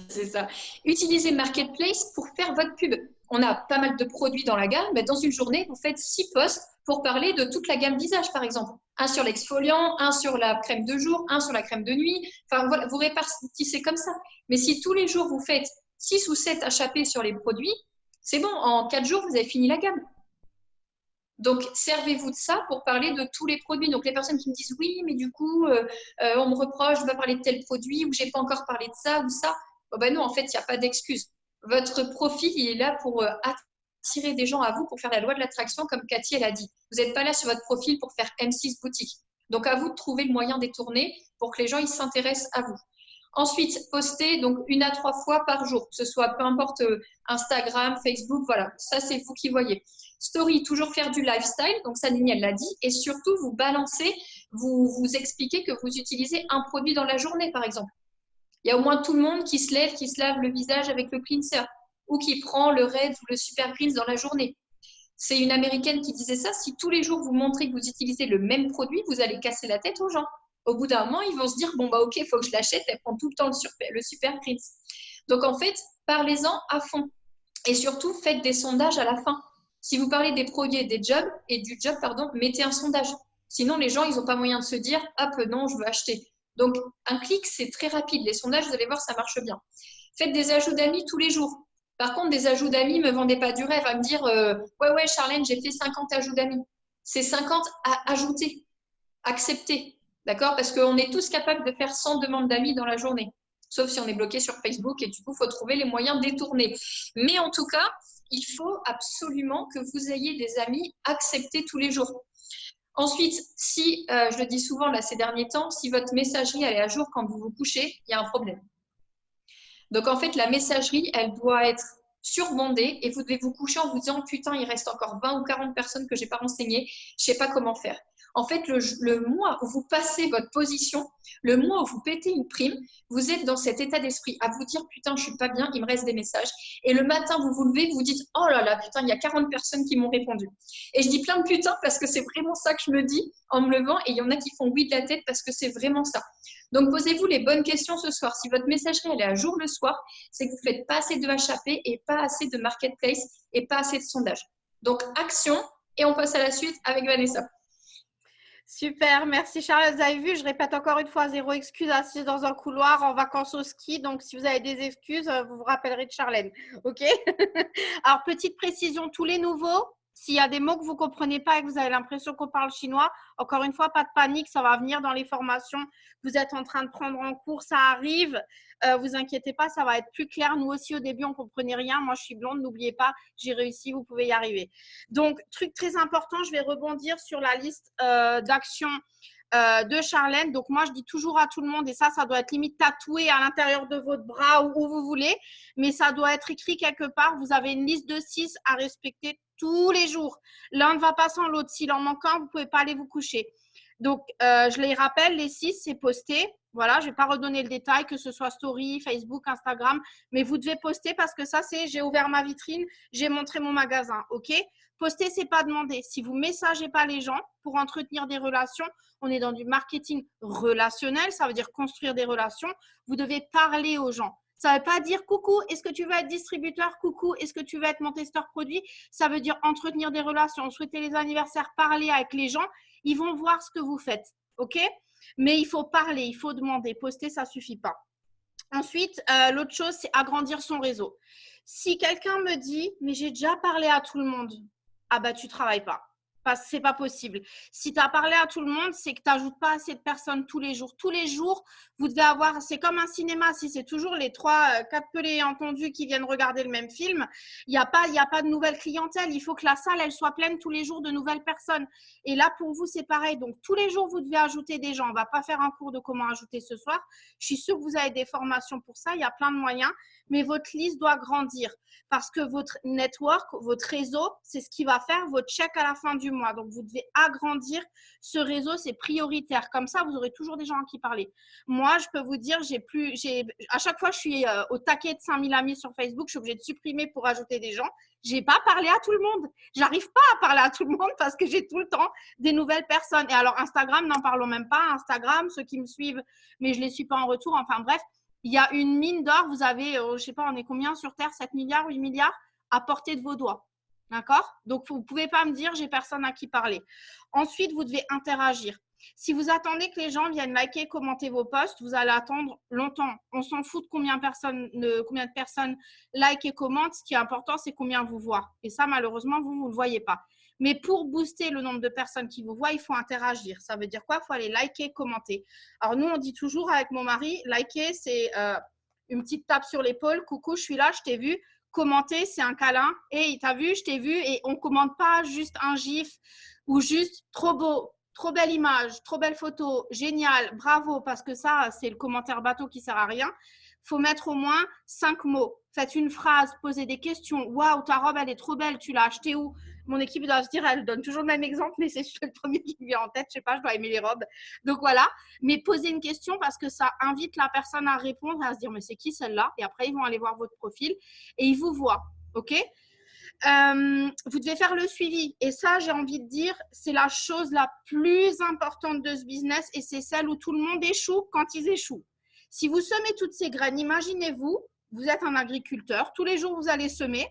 C'est ça. Utilisez Marketplace pour faire votre pub. on a pas mal de produits dans la gamme, mais dans une journée, vous faites 6 posts pour parler de toute la gamme visage, par exemple. Un sur l'exfoliant, un sur la crème de jour, un sur la crème de nuit. Enfin, voilà, vous répartissez comme ça. Mais si tous les jours, vous faites 6 ou 7 HAP sur les produits, c'est bon, en 4 jours, vous avez fini la gamme. Donc, servez-vous de ça pour parler de tous les produits. Donc, les personnes qui me disent « Oui, mais du coup, on me reproche de ne pas parler de tel produit ou je n'ai pas encore parlé de ça ou ça. » Oh ben non, en fait, il n'y a pas d'excuse. Votre profil, il est là pour attirer des gens à vous, pour faire la loi de l'attraction, comme Cathy, elle a dit. Vous n'êtes pas là sur votre profil pour faire M6 boutique. Donc, à vous de trouver le moyen détourné pour que les gens ils s'intéressent à vous. Ensuite, postez donc 1 à 3 fois par jour, que ce soit peu importe Instagram, Facebook, voilà. Ça, c'est vous qui voyez. Story, toujours faire du lifestyle, donc ça, Nini, elle l'a dit. Et surtout, vous balancez, vous expliquez que vous utilisez un produit dans la journée, par exemple. Il y a au moins tout le monde qui se lève, qui se lave le visage avec le cleanser ou qui prend le Red ou le Super Greens dans la journée. C'est une Américaine qui disait ça. Si tous les jours, vous montrez que vous utilisez le même produit, vous allez casser la tête aux gens. Au bout d'un moment, ils vont se dire, bon, bah ok, il faut que je l'achète. Elle prend tout le temps le Super Greens. Donc, en fait, parlez-en à fond. Et surtout, faites des sondages à la fin. Si vous parlez des produits et du job, mettez un sondage. Sinon, les gens, ils n'ont pas moyen de se dire, hop, non, je veux acheter. Donc, un clic, c'est très rapide. Les sondages, vous allez voir, ça marche bien. Faites des ajouts d'amis tous les jours. Par contre, des ajouts d'amis, ne me vendez pas du rêve à me dire ouais, Charlène, j'ai fait 50 ajouts d'amis. C'est 50 à ajouter, accepter. D'accord? Parce qu'on est tous capables de faire 100 demandes d'amis dans la journée. Sauf si on est bloqué sur Facebook et du coup, il faut trouver les moyens détournés. Mais en tout cas, il faut absolument que vous ayez des amis acceptés tous les jours. Ensuite, si, je le dis souvent là ces derniers temps, si votre messagerie elle est à jour quand vous vous couchez, il y a un problème. Donc en fait, la messagerie, elle doit être surbondée et vous devez vous coucher en vous disant « Putain, il reste encore 20 ou 40 personnes que je n'ai pas renseignées, je ne sais pas comment faire. » En fait, le mois où vous passez votre position, le mois où vous pétez une prime, vous êtes dans cet état d'esprit à vous dire « Putain, je ne suis pas bien, il me reste des messages. » Et le matin, vous vous levez, vous dites « Oh là là, putain, il y a 40 personnes qui m'ont répondu. » Et je dis plein de putain parce que c'est vraiment ça que je me dis en me levant et il y en a qui font oui de la tête parce que c'est vraiment ça. Donc, posez-vous les bonnes questions ce soir. Si votre messagerie elle est à jour le soir, c'est que vous ne faites pas assez de HAP et pas assez de marketplace et pas assez de sondage. Donc, action et on passe à la suite avec Vanessa.
Super, merci Charlotte. Vous avez vu, je répète encore une fois, 0 excuse assise dans un couloir en vacances au ski. Donc, si vous avez des excuses, vous vous rappellerez de Charlène. OK? Alors, petite précision, tous les nouveaux, s'il y a des mots que vous ne comprenez pas et que vous avez l'impression qu'on parle chinois, encore une fois, pas de panique, ça va venir dans les formations que vous êtes en train de prendre en cours, ça arrive. Vous inquiétez pas, ça va être plus clair. Nous aussi, au début, on ne comprenait rien. Moi, je suis blonde, n'oubliez pas, j'ai réussi, vous pouvez y arriver. Donc, truc très important, je vais rebondir sur la liste d'actions de Charlène. Donc, moi, je dis toujours à tout le monde, et ça doit être limite tatoué à l'intérieur de votre bras ou où vous voulez, mais ça doit être écrit quelque part. Vous avez une liste de 6 à respecter tous les jours. L'un ne va pas sans l'autre. S'il en manque un, vous ne pouvez pas aller vous coucher. Donc, je les rappelle, les 6, c'est poster. Voilà, je ne vais pas redonner le détail, que ce soit Story, Facebook, Instagram, mais vous devez poster parce que ça, c'est j'ai ouvert ma vitrine, j'ai montré mon magasin, OK? Poster, ce n'est pas demander. Si vous ne messagez pas les gens pour entretenir des relations, on est dans du marketing relationnel, ça veut dire construire des relations. Vous devez parler aux gens. Ça ne veut pas dire « Coucou, est-ce que tu veux être distributeur? Coucou, est-ce que tu veux être mon testeur produit ?» Ça veut dire entretenir des relations, souhaiter les anniversaires, parler avec les gens. Ils vont voir ce que vous faites, OK? Mais il faut parler, il faut demander. Poster, ça ne suffit pas. Ensuite, l'autre chose, c'est agrandir son réseau. Si quelqu'un me dit « Mais j'ai déjà parlé à tout le monde », ah bah tu ne travailles pas. C'est pas possible. Si tu as parlé à tout le monde, c'est que tu n'ajoutes pas assez de personnes tous les jours. Tous les jours, vous devez avoir, c'est comme un cinéma, si c'est toujours les 3-4 pelés entendus qui viennent regarder le même film, il n'y a pas de nouvelle clientèle. Il faut que la salle, elle soit pleine tous les jours de nouvelles personnes. Et là, pour vous, c'est pareil. Donc, tous les jours, vous devez ajouter des gens. On ne va pas faire un cours de comment ajouter ce soir. Je suis sûre que vous avez des formations pour ça. Il y a plein de moyens. Mais votre liste doit grandir parce que votre network, votre réseau, c'est ce qui va faire votre chèque à la fin du mois. Donc, vous devez agrandir ce réseau, c'est prioritaire. Comme ça, vous aurez toujours des gens à qui parler. Moi, je peux vous dire, à chaque fois, je suis au taquet de 5000 amis sur Facebook. Je suis obligée de supprimer pour ajouter des gens. Je n'ai pas parlé à tout le monde. J'arrive pas à parler à tout le monde parce que j'ai tout le temps des nouvelles personnes. Et alors, Instagram, n'en parlons même pas. Instagram, ceux qui me suivent, mais je ne les suis pas en retour. Enfin, bref. Il y a une mine d'or, vous avez, je ne sais pas, on est combien sur Terre? 7 milliards, 8 milliards? à portée de vos doigts. D'accord? Donc, vous ne pouvez pas me dire, j'ai personne à qui parler. Ensuite, vous devez interagir. Si vous attendez que les gens viennent liker, commenter vos posts, vous allez attendre longtemps. On s'en fout de combien de personnes like et commentent. Ce qui est important, c'est combien vous voient. Et ça, malheureusement, vous ne le voyez pas. Mais pour booster le nombre de personnes qui vous voient, il faut interagir. Ça veut dire quoi? Il faut aller liker, commenter. Alors, nous, on dit toujours avec mon mari, liker, c'est une petite tape sur l'épaule. Coucou, je suis là, je t'ai vu. Commenter, c'est un câlin. Et t'as vu, je t'ai vu. Et on ne commente pas juste un gif ou juste trop beau. Trop belle image, trop belle photo, génial, bravo, parce que ça, c'est le commentaire bateau qui ne sert à rien. Il faut mettre au moins 5 mots. Faites une phrase, posez des questions. Waouh, ta robe, elle est trop belle, tu l'as achetée où? Mon équipe doit se dire, elle donne toujours le même exemple, mais c'est le premier qui me vient en tête. Je ne sais pas, je dois aimer les robes. Donc voilà, mais posez une question parce que ça invite la personne à répondre, à se dire, mais c'est qui celle-là? Et après, ils vont aller voir votre profil et ils vous voient. OK? Vous devez faire le suivi et ça, j'ai envie de dire, c'est la chose la plus importante de ce business et c'est celle où tout le monde échoue quand ils échouent. Si vous semez toutes ces graines, imaginez-vous, vous êtes un agriculteur, tous les jours vous allez semer,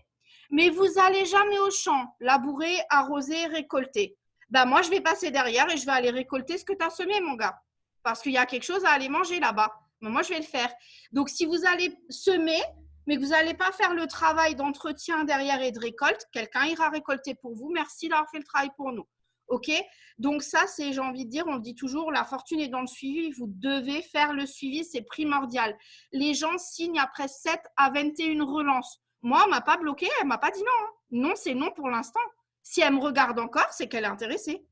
mais vous n'allez jamais au champ, labourer, arroser, récolter. Ben moi, je vais passer derrière et je vais aller récolter ce que tu as semé, mon gars, parce qu'il y a quelque chose à aller manger là-bas. Ben, moi, je vais le faire. Donc, si vous allez semer, mais que vous n'allez pas faire le travail d'entretien derrière et de récolte, quelqu'un ira récolter pour vous. Merci d'avoir fait le travail pour nous. OK? Donc ça, c'est, j'ai envie de dire, on le dit toujours, la fortune est dans le suivi. Vous devez faire le suivi, c'est primordial. Les gens signent après 7 à 21 relances. Moi, on ne m'a pas bloqué, elle ne m'a pas dit non. Non, c'est non pour l'instant. Si elle me regarde encore, c'est qu'elle est intéressée.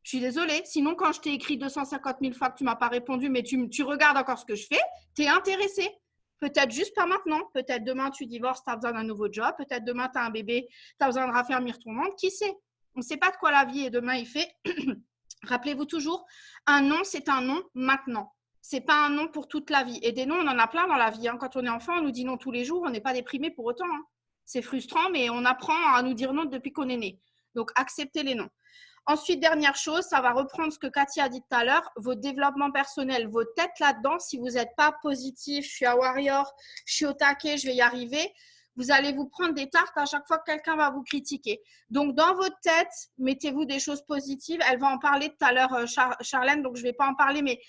Je suis désolée. Sinon, quand je t'ai écrit 250 000 fois que tu ne m'as pas répondu, mais tu regardes encore ce que je fais, tu es intéressée. Peut-être juste pas maintenant. Peut-être demain, tu divorces, tu as besoin d'un nouveau job. Peut-être demain, tu as un bébé, tu as besoin de raffermir ton ventre. Qui sait? On ne sait pas de quoi la vie est demain est fait. Rappelez-vous toujours, un non, c'est un non maintenant. Ce n'est pas un non pour toute la vie. Et des noms, on en a plein dans la vie. Hein. Quand on est enfant, on nous dit non tous les jours. On n'est pas déprimé pour autant. Hein. C'est frustrant, mais on apprend à nous dire non depuis qu'on est né. Donc, acceptez les noms. Ensuite, dernière chose, ça va reprendre ce que Cathy a dit tout à l'heure, votre développement personnel, votre tête là-dedans. Si vous n'êtes pas positif, je suis à Warrior, je suis au taquet, je vais y arriver, vous allez vous prendre des tartes à chaque fois que quelqu'un va vous critiquer. Donc, dans votre tête, mettez-vous des choses positives. Elle va en parler tout à l'heure, Charlène, donc je ne vais pas en parler, mais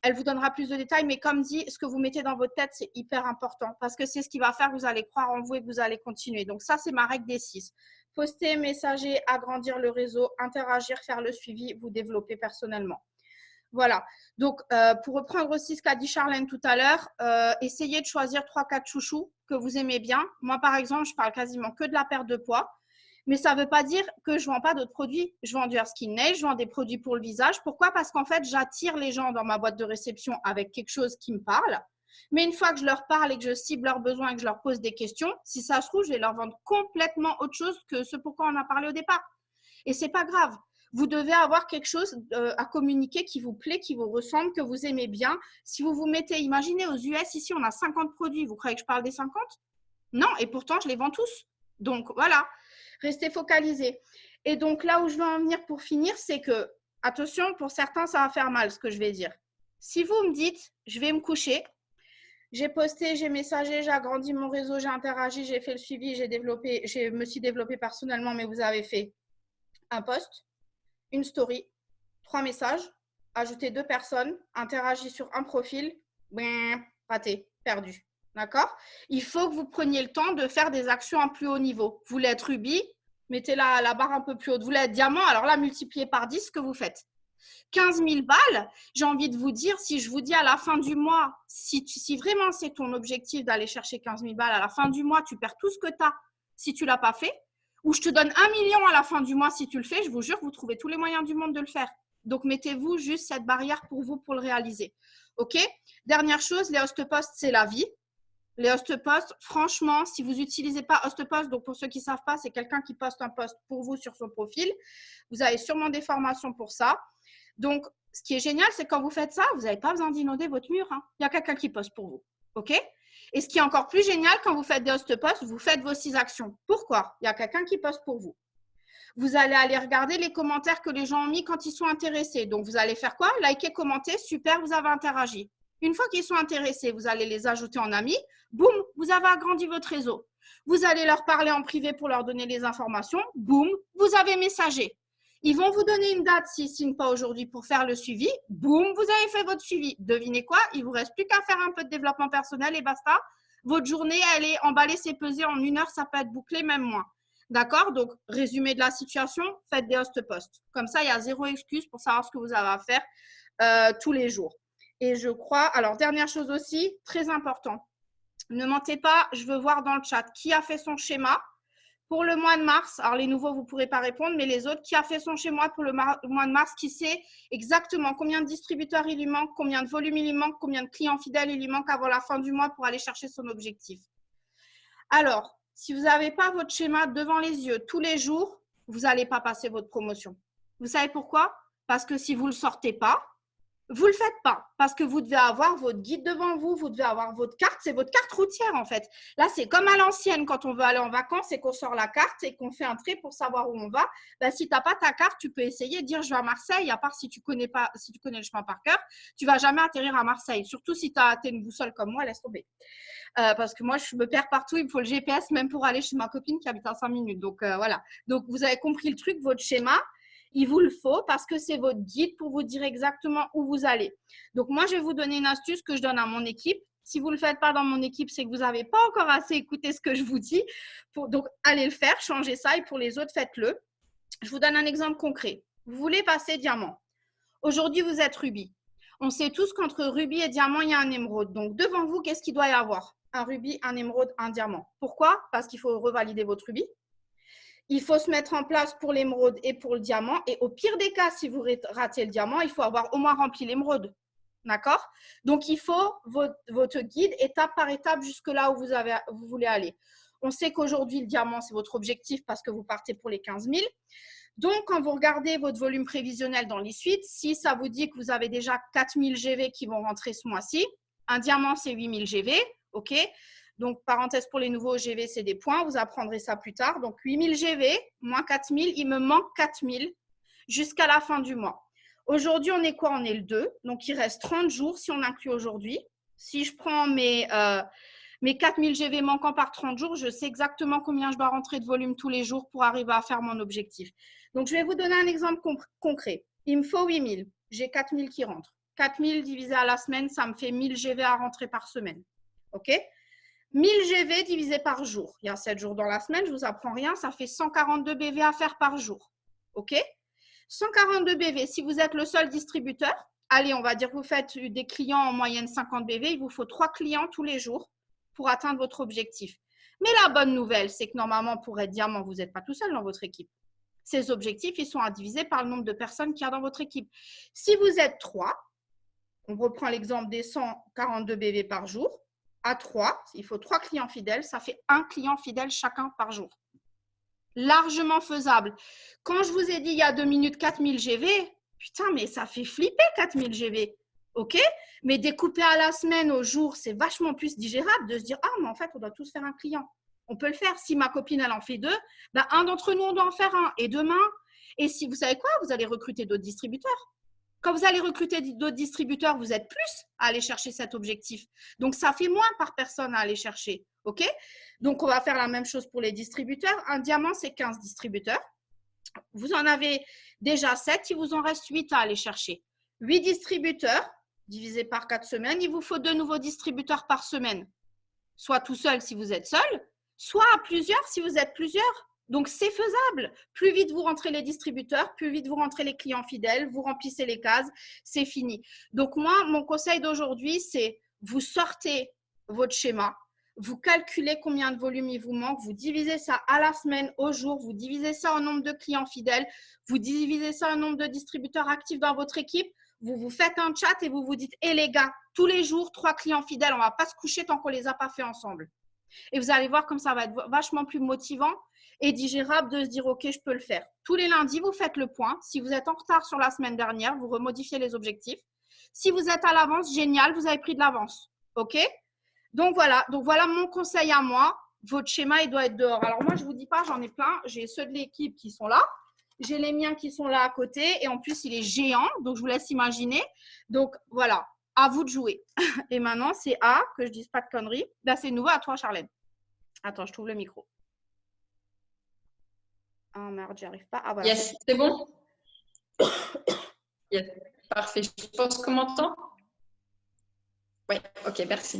elle vous donnera plus de détails. Mais comme dit, ce que vous mettez dans votre tête, c'est hyper important parce que c'est ce qui va faire que vous allez croire en vous et que vous allez continuer. Donc, ça, c'est ma règle des 6. Poster, messager, agrandir le réseau, interagir, faire le suivi, vous développer personnellement. Voilà. Donc, pour reprendre aussi ce qu'a dit Charlène tout à l'heure, essayez de choisir 3-4 chouchous que vous aimez bien. Moi, par exemple, je parle quasiment que de la perte de poids. Mais ça ne veut pas dire que je ne vends pas d'autres produits. Je vends du Hair Skin Nail, je vends des produits pour le visage. Pourquoi? Parce qu'en fait, j'attire les gens dans ma boîte de réception avec quelque chose qui me parle. Mais une fois que je leur parle et que je cible leurs besoins et que je leur pose des questions, si ça se trouve, je vais leur vendre complètement autre chose que ce pourquoi on a parlé au départ. Et ce n'est pas grave. Vous devez avoir quelque chose à communiquer qui vous plaît, qui vous ressemble, que vous aimez bien. Si vous vous mettez, imaginez aux US, ici, on a 50 produits. Vous croyez que je parle des 50? Non, et pourtant, je les vends tous. Donc, voilà. Restez focalisés. Et donc, là où je veux en venir pour finir, c'est que, attention, pour certains, ça va faire mal ce que je vais dire. Si vous me dites, je vais me coucher, j'ai posté, j'ai messagé, j'ai agrandi mon réseau, j'ai interagi, j'ai fait le suivi, je me suis développée personnellement, mais vous avez fait un post, une story, 3 messages, ajouté 2 personnes, interagi sur un profil, raté, perdu. D'accord? Il faut que vous preniez le temps de faire des actions à plus haut niveau. Vous voulez être rubis, mettez la barre un peu plus haute. Vous voulez être diamant, alors là, multipliez par 10 ce que vous faites. 15 000 balles, j'ai envie de vous dire, si je vous dis à la fin du mois, si vraiment c'est ton objectif d'aller chercher 15 000 balles, à la fin du mois, tu perds tout ce que tu as si tu ne l'as pas fait, ou je te donne 1 million à la fin du mois si tu le fais, je vous jure, vous trouvez tous les moyens du monde de le faire. Donc, mettez-vous juste cette barrière pour vous pour le réaliser. OK? Dernière chose, les host-posts, c'est la vie. Les host-posts, franchement, si vous n'utilisez pas host-post, donc pour ceux qui ne savent pas, c'est quelqu'un qui poste un post pour vous sur son profil. Vous avez sûrement des formations pour ça. Donc, ce qui est génial, c'est quand vous faites ça, vous n'avez pas besoin d'inonder votre mur. Hein. Il y a quelqu'un qui poste pour vous. OK? Et ce qui est encore plus génial, quand vous faites des host-posts, vous faites vos 6 actions. Pourquoi? Il y a quelqu'un qui poste pour vous. Vous allez aller regarder les commentaires que les gens ont mis quand ils sont intéressés. Donc, vous allez faire quoi? Liker, commenter. Super, vous avez interagi. Une fois qu'ils sont intéressés, vous allez les ajouter en amis. Boum, vous avez agrandi votre réseau. Vous allez leur parler en privé pour leur donner les informations. Boum, vous avez messagé. Ils vont vous donner une date s'ils ne signent pas aujourd'hui pour faire le suivi. Boum, vous avez fait votre suivi. Devinez quoi? Il ne vous reste plus qu'à faire un peu de développement personnel et basta. Votre journée, elle est emballée, c'est pesé en 1 heure, ça peut être bouclé, même moins. D'accord? Donc, résumé de la situation, faites des host-posts. Comme ça, il y a 0 excuse pour savoir ce que vous avez à faire tous les jours. Et je crois… Alors, dernière chose aussi, très important. Ne mentez pas, je veux voir dans le chat qui a fait son schéma pour le mois de mars. Alors, les nouveaux, vous ne pourrez pas répondre, mais les autres, qui a fait son schéma pour le mois de mars, qui sait exactement combien de distributeurs il lui manque, combien de volume il lui manque, combien de clients fidèles il lui manque avant la fin du mois pour aller chercher son objectif. Alors, si vous n'avez pas votre schéma devant les yeux tous les jours, vous n'allez pas passer votre promotion. Vous savez pourquoi? Parce que si vous ne le sortez pas, vous ne le faites pas parce que vous devez avoir votre guide devant vous, vous devez avoir votre carte, c'est votre carte routière en fait. Là, c'est comme à l'ancienne quand on veut aller en vacances et qu'on sort la carte et qu'on fait un trait pour savoir où on va. Ben, si tu n'as pas ta carte, tu peux essayer de dire je vais à Marseille, à part si tu connais le chemin par cœur, tu ne vas jamais atterrir à Marseille. Surtout si tu as une boussole comme moi, laisse tomber. Parce que moi, je me perds partout, il me faut le GPS même pour aller chez ma copine qui habite à 5 minutes. Donc, voilà. Donc, vous avez compris le truc, votre schéma. Il vous le faut parce que c'est votre guide pour vous dire exactement où vous allez. Donc, moi, je vais vous donner une astuce que je donne à mon équipe. Si vous ne le faites pas dans mon équipe, c'est que vous n'avez pas encore assez écouté ce que je vous dis. Donc, allez le faire, changez ça. Et pour les autres, faites-le. Je vous donne un exemple concret. Vous voulez passer diamant. Aujourd'hui, vous êtes rubis. On sait tous qu'entre rubis et diamant, il y a un émeraude. Donc, devant vous, qu'est-ce qu'il doit y avoir? Un rubis, un émeraude, un diamant. Pourquoi? Parce qu'il faut revalider votre rubis. Il faut se mettre en place pour l'émeraude et pour le diamant. Et au pire des cas, si vous ratez le diamant, il faut avoir au moins rempli l'émeraude. D'accord? Donc, il faut votre guide étape par étape jusque là où vous voulez aller. On sait qu'aujourd'hui, le diamant, c'est votre objectif parce que vous partez pour les 15 000. Donc, quand vous regardez votre volume prévisionnel dans les suites, si ça vous dit que vous avez déjà 4 000 GV qui vont rentrer ce mois-ci, un diamant, c'est 8 000 GV. OK? Donc, parenthèse pour les nouveaux GV, c'est des points. Vous apprendrez ça plus tard. Donc, 8 000 GV moins 4 000, il me manque 4 000 jusqu'à la fin du mois. Aujourd'hui, on est quoi? On est le 2. Donc, il reste 30 jours si on inclut aujourd'hui. Si je prends mes 4 000 GV manquants par 30 jours, je sais exactement combien je dois rentrer de volume tous les jours pour arriver à faire mon objectif. Donc, je vais vous donner un exemple concret. Il me faut 8 000. J'ai 4 000 qui rentrent. 4 000 divisé à la semaine, ça me fait 1 000 GV à rentrer par semaine. OK? 1000 GV divisé par jour. Il y a 7 jours dans la semaine, je ne vous apprends rien, ça fait 142 BV à faire par jour. OK? 142 BV, si vous êtes le seul distributeur, allez, on va dire que vous faites des clients en moyenne 50 BV, il vous faut 3 clients tous les jours pour atteindre votre objectif. Mais la bonne nouvelle, c'est que normalement, pour être diamant, vous n'êtes pas tout seul dans votre équipe. Ces objectifs, ils sont à diviser par le nombre de personnes qu'il y a dans votre équipe. Si vous êtes 3, on reprend l'exemple des 142 BV par jour, à 3, il faut 3 clients fidèles, ça fait 1 client fidèle chacun par jour. Largement faisable. Quand je vous ai dit il y a 2 minutes 4000 GV, putain, mais ça fait flipper 4000 GV. OK? Mais découper à la semaine, au jour, c'est vachement plus digérable de se dire, ah, mais en fait, on doit tous faire un client. On peut le faire. Si ma copine, elle en fait 2, ben, un d'entre nous, on doit en faire un. Et demain, et si vous savez quoi, vous allez recruter d'autres distributeurs. Quand vous allez recruter d'autres distributeurs, vous êtes plus à aller chercher cet objectif. Donc, ça fait moins par personne à aller chercher. OK? Donc, on va faire la même chose pour les distributeurs. Un diamant, c'est 15 distributeurs. Vous en avez déjà 7. Il vous en reste 8 à aller chercher. 8 distributeurs divisé par 4 semaines. Il vous faut 2 nouveaux distributeurs par semaine. Soit tout seul si vous êtes seul, soit à plusieurs si vous êtes plusieurs. Donc, c'est faisable. Plus vite vous rentrez les distributeurs, plus vite vous rentrez les clients fidèles, vous remplissez les cases, c'est fini. Donc, moi, mon conseil d'aujourd'hui, c'est vous sortez votre schéma, vous calculez combien de volume il vous manque, vous divisez ça à la semaine, au jour, vous divisez ça au nombre de clients fidèles, vous divisez ça au nombre de distributeurs actifs dans votre équipe, vous vous faites un chat et vous vous dites « Eh les gars, tous les jours, 3 clients fidèles, on ne va pas se coucher tant qu'on ne les a pas fait ensemble. » Et vous allez voir comme ça va être vachement plus motivant et digérable de se dire « Ok, je peux le faire. » Tous les lundis, vous faites le point. Si vous êtes en retard sur la semaine dernière, vous remodifiez les objectifs. Si vous êtes à l'avance, génial, vous avez pris de l'avance. OK? Donc, voilà mon conseil à moi. Votre schéma, il doit être dehors. Alors, moi, je ne vous dis pas, j'en ai plein. J'ai ceux de l'équipe qui sont là. J'ai les miens qui sont là à côté. Et en plus, il est géant. Donc, je vous laisse imaginer. Donc, voilà. À vous de jouer. Et maintenant, c'est A, que je ne dise pas de conneries. Là, c'est nouveau à toi, Charlène. Attends, je trouve le micro. Ah merde, j'y arrive pas. Ah voilà.
Yes, c'est bon? Yes, parfait. Je pense qu'on m'entend? Oui, ok, merci.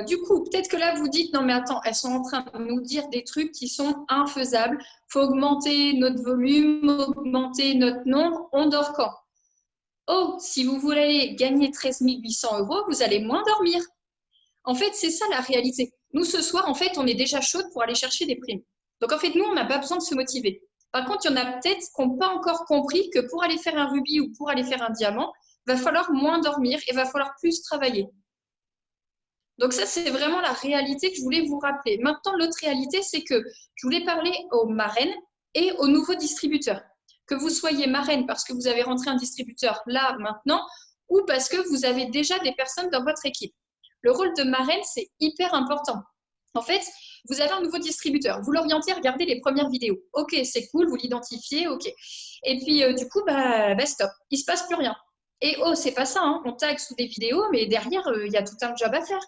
Du coup, peut-être que là, vous dites, non mais attends, elles sont en train de nous dire des trucs qui sont infaisables. Il faut augmenter notre volume, augmenter notre nombre. On dort quand? Oh, si vous voulez gagner 13 800 €, vous allez moins dormir. En fait, c'est ça la réalité. Nous, ce soir, en fait, on est déjà chaude pour aller chercher des primes. Donc, en fait, nous, on n'a pas besoin de se motiver. Par contre, il y en a peut-être qui n'ont pas encore compris que pour aller faire un rubis ou pour aller faire un diamant, il va falloir moins dormir et il va falloir plus travailler. Donc ça, c'est vraiment la réalité que je voulais vous rappeler. Maintenant, l'autre réalité, c'est que je voulais parler aux marraines et aux nouveaux distributeurs. Que vous soyez marraine parce que vous avez rentré un distributeur là, maintenant, ou parce que vous avez déjà des personnes dans votre équipe. Le rôle de marraine, c'est hyper important. En fait, vous avez un nouveau distributeur, vous l'orientez à regarder les premières vidéos. Ok, c'est cool, vous l'identifiez, ok. Et puis, du coup, stop, il ne se passe plus rien. Et oh, c'est pas ça, hein. On tag sous des vidéos, mais derrière, il y a tout un job à faire.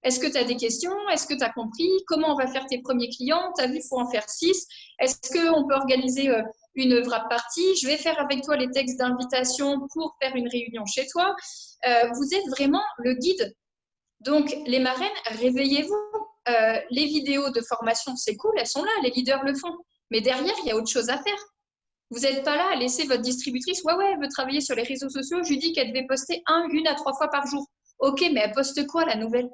Est-ce que tu as des questions? Est-ce que tu as compris? Comment on va faire tes premiers clients? Tu as vu, il faut en faire 6. Est-ce qu'on peut organiser une wrap party? Je vais faire avec toi les textes d'invitation pour faire une réunion chez toi. Vous êtes vraiment le guide. Donc, les marraines, réveillez-vous. Les vidéos de formation, c'est cool, elles sont là, les leaders le font. Mais derrière, il y a autre chose à faire. Vous n'êtes pas là à laisser votre distributrice, ouais, elle veut travailler sur les réseaux sociaux, je lui dis qu'elle devait poster 1 à 3 fois par jour. Ok, mais elle poste quoi, la nouvelle?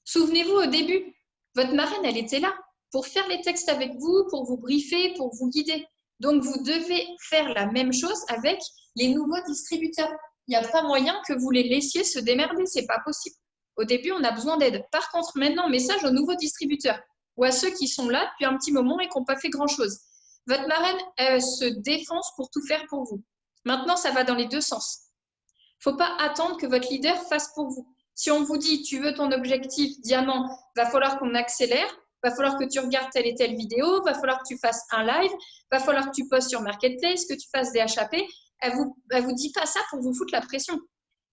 Souvenez-vous, au début, votre marraine, elle était là pour faire les textes avec vous, pour vous briefer, pour vous guider. Donc, vous devez faire la même chose avec les nouveaux distributeurs. Il n'y a pas moyen que vous les laissiez se démerder, ce n'est pas possible. Au début, on a besoin d'aide. Par contre, maintenant, message aux nouveaux distributeurs ou à ceux qui sont là depuis un petit moment et qui n'ont pas fait grand-chose. Votre marraine, elle se défonce pour tout faire pour vous. Maintenant, ça va dans les deux sens. Il ne faut pas attendre que votre leader fasse pour vous. Si on vous dit, tu veux ton objectif diamant, va falloir qu'on accélère, va falloir que tu regardes telle et telle vidéo, va falloir que tu fasses un live, va falloir que tu postes sur Marketplace, que tu fasses des HAP. Elle vous dit pas ça pour vous foutre la pression.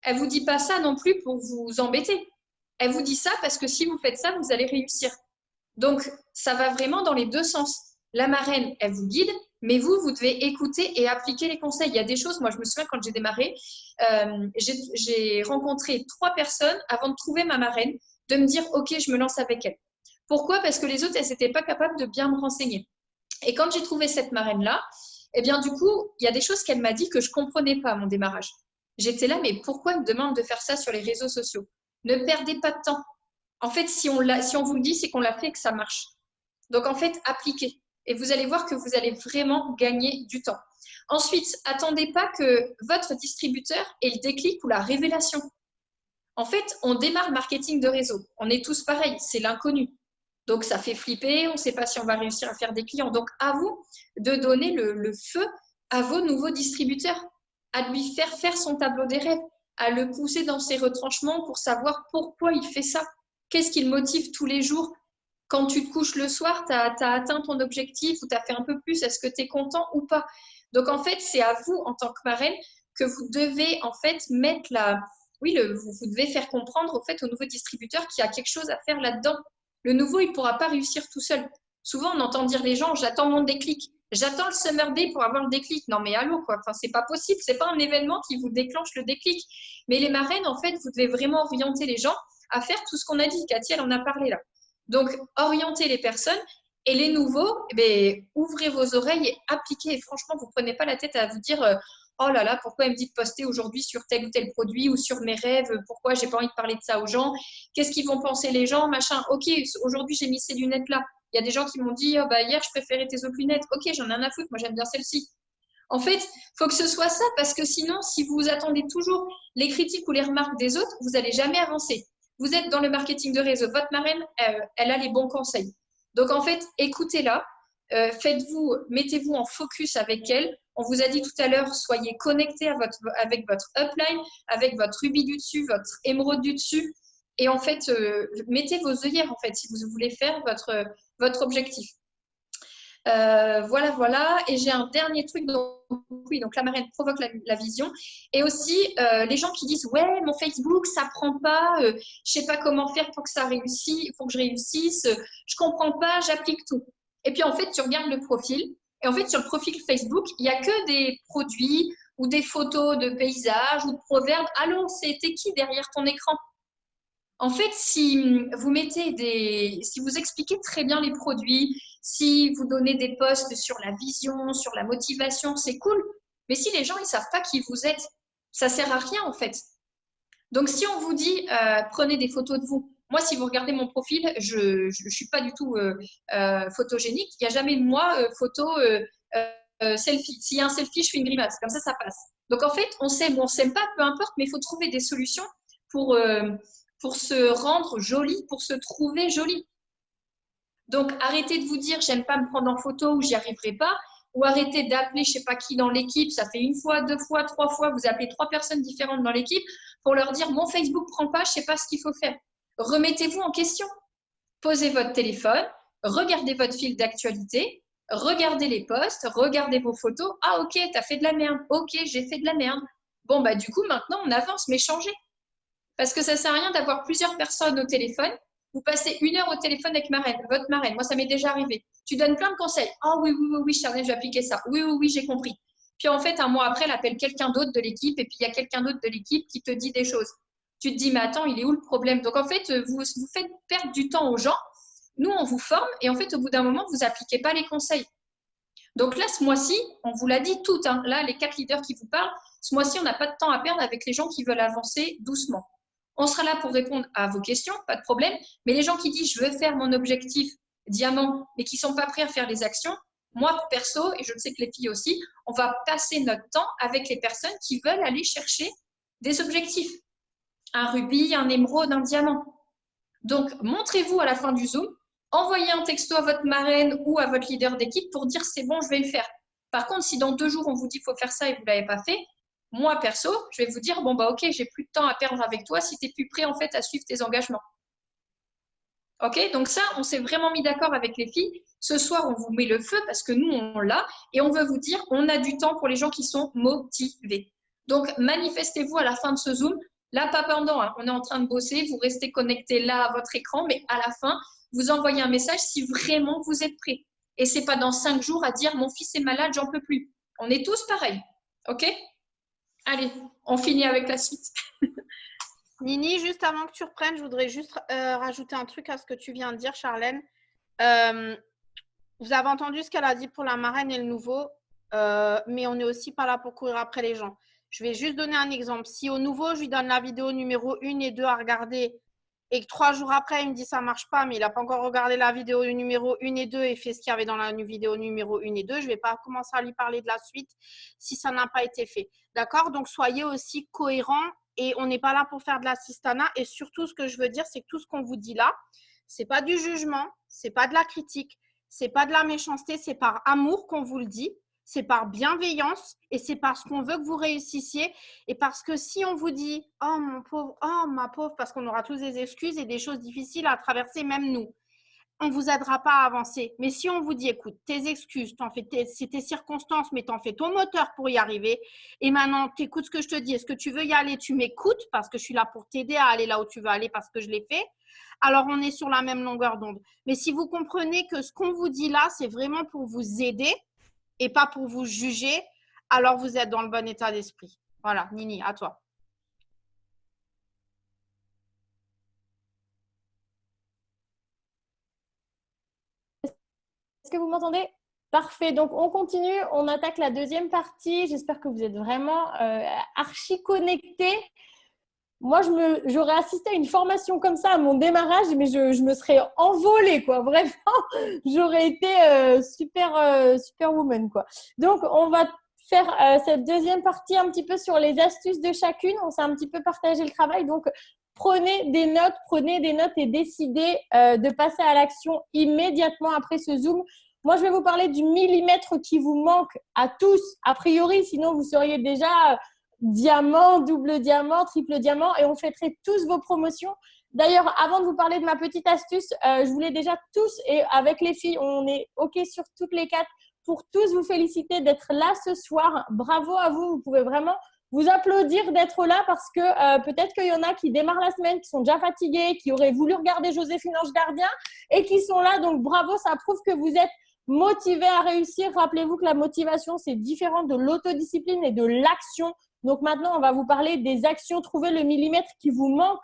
Elle vous dit pas ça non plus pour vous embêter. Elle vous dit ça parce que si vous faites ça, vous allez réussir. Donc, ça va vraiment dans les deux sens. La marraine, elle vous guide, mais vous devez écouter et appliquer les conseils. Il y a des choses, moi je me souviens quand j'ai démarré, j'ai rencontré 3 personnes avant de trouver ma marraine, de me dire ok, je me lance avec elle. Pourquoi? Parce que les autres, elles n'étaient pas capables de bien me renseigner. Et quand j'ai trouvé cette marraine-là, eh bien du coup, il y a des choses qu'elle m'a dit que je ne comprenais pas à mon démarrage. J'étais là, mais pourquoi elle me demande de faire ça sur les réseaux sociaux? Ne perdez pas de temps. En fait, si on vous le dit, c'est qu'on l'a fait et que ça marche. Donc en fait, appliquez. Et vous allez voir que vous allez vraiment gagner du temps. Ensuite, attendez pas que votre distributeur ait le déclic ou la révélation. En fait, on démarre marketing de réseau. On est tous pareils, c'est l'inconnu. Donc, ça fait flipper, on ne sait pas si on va réussir à faire des clients. Donc, à vous de donner le feu à vos nouveaux distributeurs, à lui faire son tableau des rêves, à le pousser dans ses retranchements pour savoir pourquoi il fait ça. Qu'est-ce qui le motive tous les jours? Quand tu te couches le soir, tu as atteint ton objectif ou tu as fait un peu plus, est-ce que tu es content ou pas? Donc, en fait, c'est à vous, en tant que marraine, que vous devez en fait mettre vous devez faire comprendre au fait au nouveau distributeur qu'il y a quelque chose à faire là-dedans. Le nouveau, il ne pourra pas réussir tout seul. Souvent, on entend dire les gens, j'attends mon déclic. J'attends le Summer Day pour avoir le déclic. Non, mais allô, quoi. Enfin, c'est pas possible. C'est pas un événement qui vous déclenche le déclic. Mais les marraines, en fait, vous devez vraiment orienter les gens à faire tout ce qu'on a dit. Cathy, elle en a parlé là. Donc, orientez les personnes et les nouveaux, ouvrez vos oreilles et appliquez. Et franchement, vous ne prenez pas la tête à vous dire oh là là, pourquoi elle me dit de poster aujourd'hui sur tel ou tel produit ou sur mes rêves? Pourquoi j'ai pas envie de parler de ça aux gens? Qu'est-ce qu'ils vont penser les gens? Machin. Ok, aujourd'hui, j'ai mis ces lunettes-là. Il y a des gens qui m'ont dit oh, hier, je préférais tes autres lunettes. Ok, j'en ai un à foutre. Moi, j'aime bien celle-ci. En fait, il faut que ce soit ça parce que sinon, si vous attendez toujours les critiques ou les remarques des autres, vous n'allez jamais avancer. Vous êtes dans le marketing de réseau. Votre marraine, elle a les bons conseils. Donc, en fait, écoutez-la. Mettez-vous en focus avec elle. On vous a dit tout à l'heure, soyez connectés avec votre upline, avec votre rubis du dessus, votre émeraude du dessus. Et en fait, mettez vos œillères en fait, si vous voulez faire votre objectif. Voilà. Et j'ai un dernier truc dont oui, donc la marraine provoque la vision. Et aussi, les gens qui disent, ouais, mon Facebook, ça prend pas, je sais pas comment faire pour que ça réussisse, il faut que je réussisse, je comprends pas, j'applique tout. Et puis, en fait, tu regardes le profil. Et en fait, sur le profil Facebook, il n'y a que des produits ou des photos de paysages ou de proverbes. Allons, c'était qui derrière ton écran? En fait, si vous expliquez très bien les produits, si vous donnez des posts sur la vision, sur la motivation, c'est cool. Mais si les gens, ils savent pas qui vous êtes, ça sert à rien, en fait. Donc, si on vous dit, prenez des photos de vous. Moi, si vous regardez mon profil, je suis pas du tout photogénique. Il n'y a jamais de moi photo selfie. S'il y a un selfie, je fais une grimace. Comme ça passe. Donc, en fait, on s'aime ou on s'aime pas, peu importe, mais il faut trouver des solutions pour se rendre joli, pour se trouver joli. Donc, arrêtez de vous dire, j'aime pas me prendre en photo ou j'y arriverai pas. Ou arrêtez d'appeler je sais pas qui dans l'équipe. Ça fait 1 fois, 2 fois, 3 fois. Vous appelez 3 personnes différentes dans l'équipe pour leur dire, mon Facebook prend pas, je sais pas ce qu'il faut faire. Remettez-vous en question. Posez votre téléphone, regardez votre fil d'actualité, regardez les posts, regardez vos photos. Ah, ok, tu as fait de la merde. Ok, j'ai fait de la merde. Bon, bah, du coup, maintenant, on avance, mais changez. Parce que ça ne sert à rien d'avoir plusieurs personnes au téléphone. Vous passez 1 heure au téléphone avec votre marraine. Moi, ça m'est déjà arrivé. Tu donnes plein de conseils. Ah, oui, oui, oui, oui, Charlène, je vais appliquer ça. Oui, oui, oui, j'ai compris. Puis, en fait, 1 mois après, elle appelle quelqu'un d'autre de l'équipe et puis il y a quelqu'un d'autre de l'équipe qui te dit des choses. Tu te dis, mais attends, il est où le problème? Donc, en fait, vous faites perdre du temps aux gens. Nous, on vous forme et en fait, au bout d'un moment, vous n'appliquez pas les conseils. Donc là, ce mois-ci, on vous l'a dit tout. Hein. Là, les 4 leaders qui vous parlent, ce mois-ci, on n'a pas de temps à perdre avec les gens qui veulent avancer doucement. On sera là pour répondre à vos questions, pas de problème. Mais les gens qui disent, je veux faire mon objectif diamant, mais qui ne sont pas prêts à faire les actions, moi, perso, et je sais que les filles aussi, on va passer notre temps avec les personnes qui veulent aller chercher des objectifs. Un rubis, un émeraude, un diamant. Donc, montrez-vous à la fin du Zoom, envoyez un texto à votre marraine ou à votre leader d'équipe pour dire c'est bon, je vais le faire. Par contre, si dans 2 jours, on vous dit qu'il faut faire ça et vous ne l'avez pas fait, moi, perso, je vais vous dire, bon, bah ok, j'ai plus de temps à perdre avec toi si tu n'es plus prêt en fait à suivre tes engagements. Ok, donc ça, on s'est vraiment mis d'accord avec les filles. Ce soir, on vous met le feu parce que nous, on l'a et on veut vous dire, on a du temps pour les gens qui sont motivés. Donc, manifestez-vous à la fin de ce Zoom. Là, pas pendant, hein. On est en train de bosser, vous restez connectés là à votre écran, mais à la fin, vous envoyez un message si vraiment vous êtes prêts. Et ce n'est pas dans 5 jours à dire, mon fils est malade, j'en peux plus. On est tous pareils, ok? Allez, on finit avec la suite.
Nini, juste avant que tu reprennes, je voudrais juste rajouter un truc à ce que tu viens de dire, Charlène. Vous avez entendu ce qu'elle a dit pour la marraine et le nouveau, mais on n'est aussi pas là pour courir après les gens. Je vais juste donner un exemple. Si au nouveau, je lui donne la vidéo numéro 1 et 2 à regarder et que 3 jours après, il me dit ça ne marche pas, mais il n'a pas encore regardé la vidéo numéro 1 et 2 et fait ce qu'il y avait dans la vidéo numéro 1 et 2, je ne vais pas commencer à lui parler de la suite si ça n'a pas été fait. D'accord? Donc, soyez aussi cohérents et on n'est pas là pour faire de l'assistanat. Et surtout, ce que je veux dire, c'est que tout ce qu'on vous dit là, ce n'est pas du jugement, ce n'est pas de la critique, ce n'est pas de la méchanceté, c'est par amour qu'on vous le dit. C'est par bienveillance et c'est parce qu'on veut que vous réussissiez et parce que si on vous dit « Oh mon pauvre, oh ma pauvre », parce qu'on aura tous des excuses et des choses difficiles à traverser, même nous, on ne vous aidera pas à avancer. Mais si on vous dit « Écoute, tes excuses, c'est tes circonstances, mais t'en fais ton moteur pour y arriver et maintenant, t'écoutes ce que je te dis. Est-ce que tu veux y aller? Tu m'écoutes parce que je suis là pour t'aider à aller là où tu veux aller parce que je l'ai fait. » Alors, on est sur la même longueur d'onde. Mais si vous comprenez que ce qu'on vous dit là, c'est vraiment pour vous aider et pas pour vous juger, alors vous êtes dans le bon état d'esprit. Voilà, Nini, à toi.
Est-ce que vous m'entendez? Parfait, donc on continue, on attaque la deuxième partie. J'espère que vous êtes vraiment archi connectés. Moi, j'aurais assisté à une formation comme ça à mon démarrage, mais je me serais envolée, quoi. Vraiment, j'aurais été superwoman, quoi. Donc, on va faire cette deuxième partie un petit peu sur les astuces de chacune. On s'est un petit peu partagé le travail. Donc, prenez des notes et décidez de passer à l'action immédiatement après ce Zoom. Moi, je vais vous parler du millimètre qui vous manque à tous, a priori, sinon vous seriez déjà diamant, double diamant, triple diamant et on fêterait tous vos promotions. D'ailleurs, avant de vous parler de ma petite astuce, je voulais déjà tous, et avec les filles, on est OK sur toutes les 4 pour tous vous féliciter d'être là ce soir. Bravo à vous. Vous pouvez vraiment vous applaudir d'être là parce que peut-être qu'il y en a qui démarrent la semaine, qui sont déjà fatigués, qui auraient voulu regarder Joséphine Ange Gardien et qui sont là. Donc, bravo, ça prouve que vous êtes motivés à réussir. Rappelez-vous que la motivation, c'est différent de l'autodiscipline et de l'action. Donc, maintenant, on va vous parler des actions. Trouvez le millimètre qui vous manque.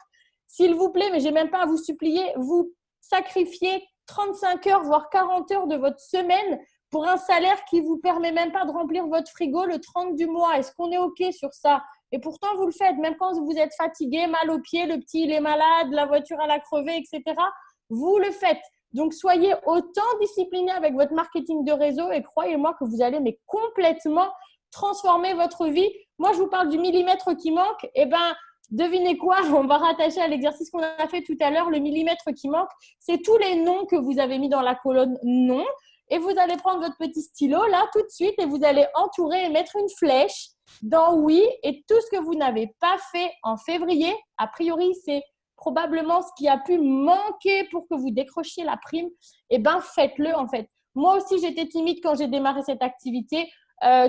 S'il vous plaît, mais je n'ai même pas à vous supplier, vous sacrifiez 35 heures, voire 40 heures de votre semaine pour un salaire qui ne vous permet même pas de remplir votre frigo le 30 du mois. Est-ce qu'on est OK sur ça? Et pourtant, vous le faites, même quand vous êtes fatigué, mal aux pieds, le petit il est malade, la voiture elle a crevé, etc. Vous le faites. Donc, soyez autant discipliné avec votre marketing de réseau et croyez-moi que vous allez mais complètement transformer votre vie. Moi, je vous parle du millimètre qui manque. Eh bien, devinez quoi? On va rattacher à l'exercice qu'on a fait tout à l'heure. Le millimètre qui manque, c'est tous les noms que vous avez mis dans la colonne non. Et vous allez prendre votre petit stylo là tout de suite et vous allez entourer et mettre une flèche dans oui. Et tout ce que vous n'avez pas fait en février, a priori, c'est probablement ce qui a pu manquer pour que vous décrochiez la prime. Eh bien, faites-le en fait. Moi aussi, j'étais timide quand j'ai démarré cette activité.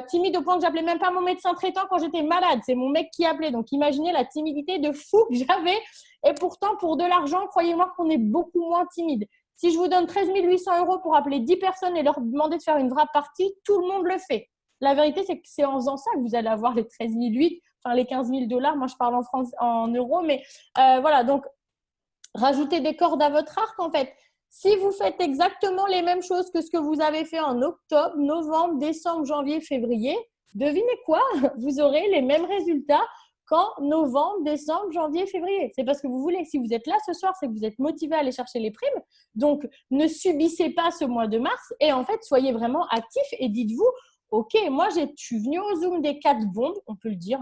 Timide au point que j'appelais même pas mon médecin traitant quand j'étais malade. C'est mon mec qui appelait. Donc, imaginez la timidité de fou que j'avais. Et pourtant, pour de l'argent, croyez-moi qu'on est beaucoup moins timide. Si je vous donne 13 800 € pour appeler 10 personnes et leur demander de faire une wrap party, tout le monde le fait. La vérité, c'est que c'est en faisant ça que vous allez avoir les 13 800, enfin les 15 000 $. Moi, je parle en euros. Mais voilà, donc, rajoutez des cordes à votre arc, en fait. Si vous faites exactement les mêmes choses que ce que vous avez fait en octobre, novembre, décembre, janvier, février, devinez quoi? Vous aurez les mêmes résultats qu'en novembre, décembre, janvier, février. C'est parce que vous voulez. Si vous êtes là ce soir, c'est que vous êtes motivé à aller chercher les primes. Donc, ne subissez pas ce mois de mars et en fait, soyez vraiment actifs et dites-vous, OK, moi, je suis venue au Zoom des 4 bombes, on peut le dire.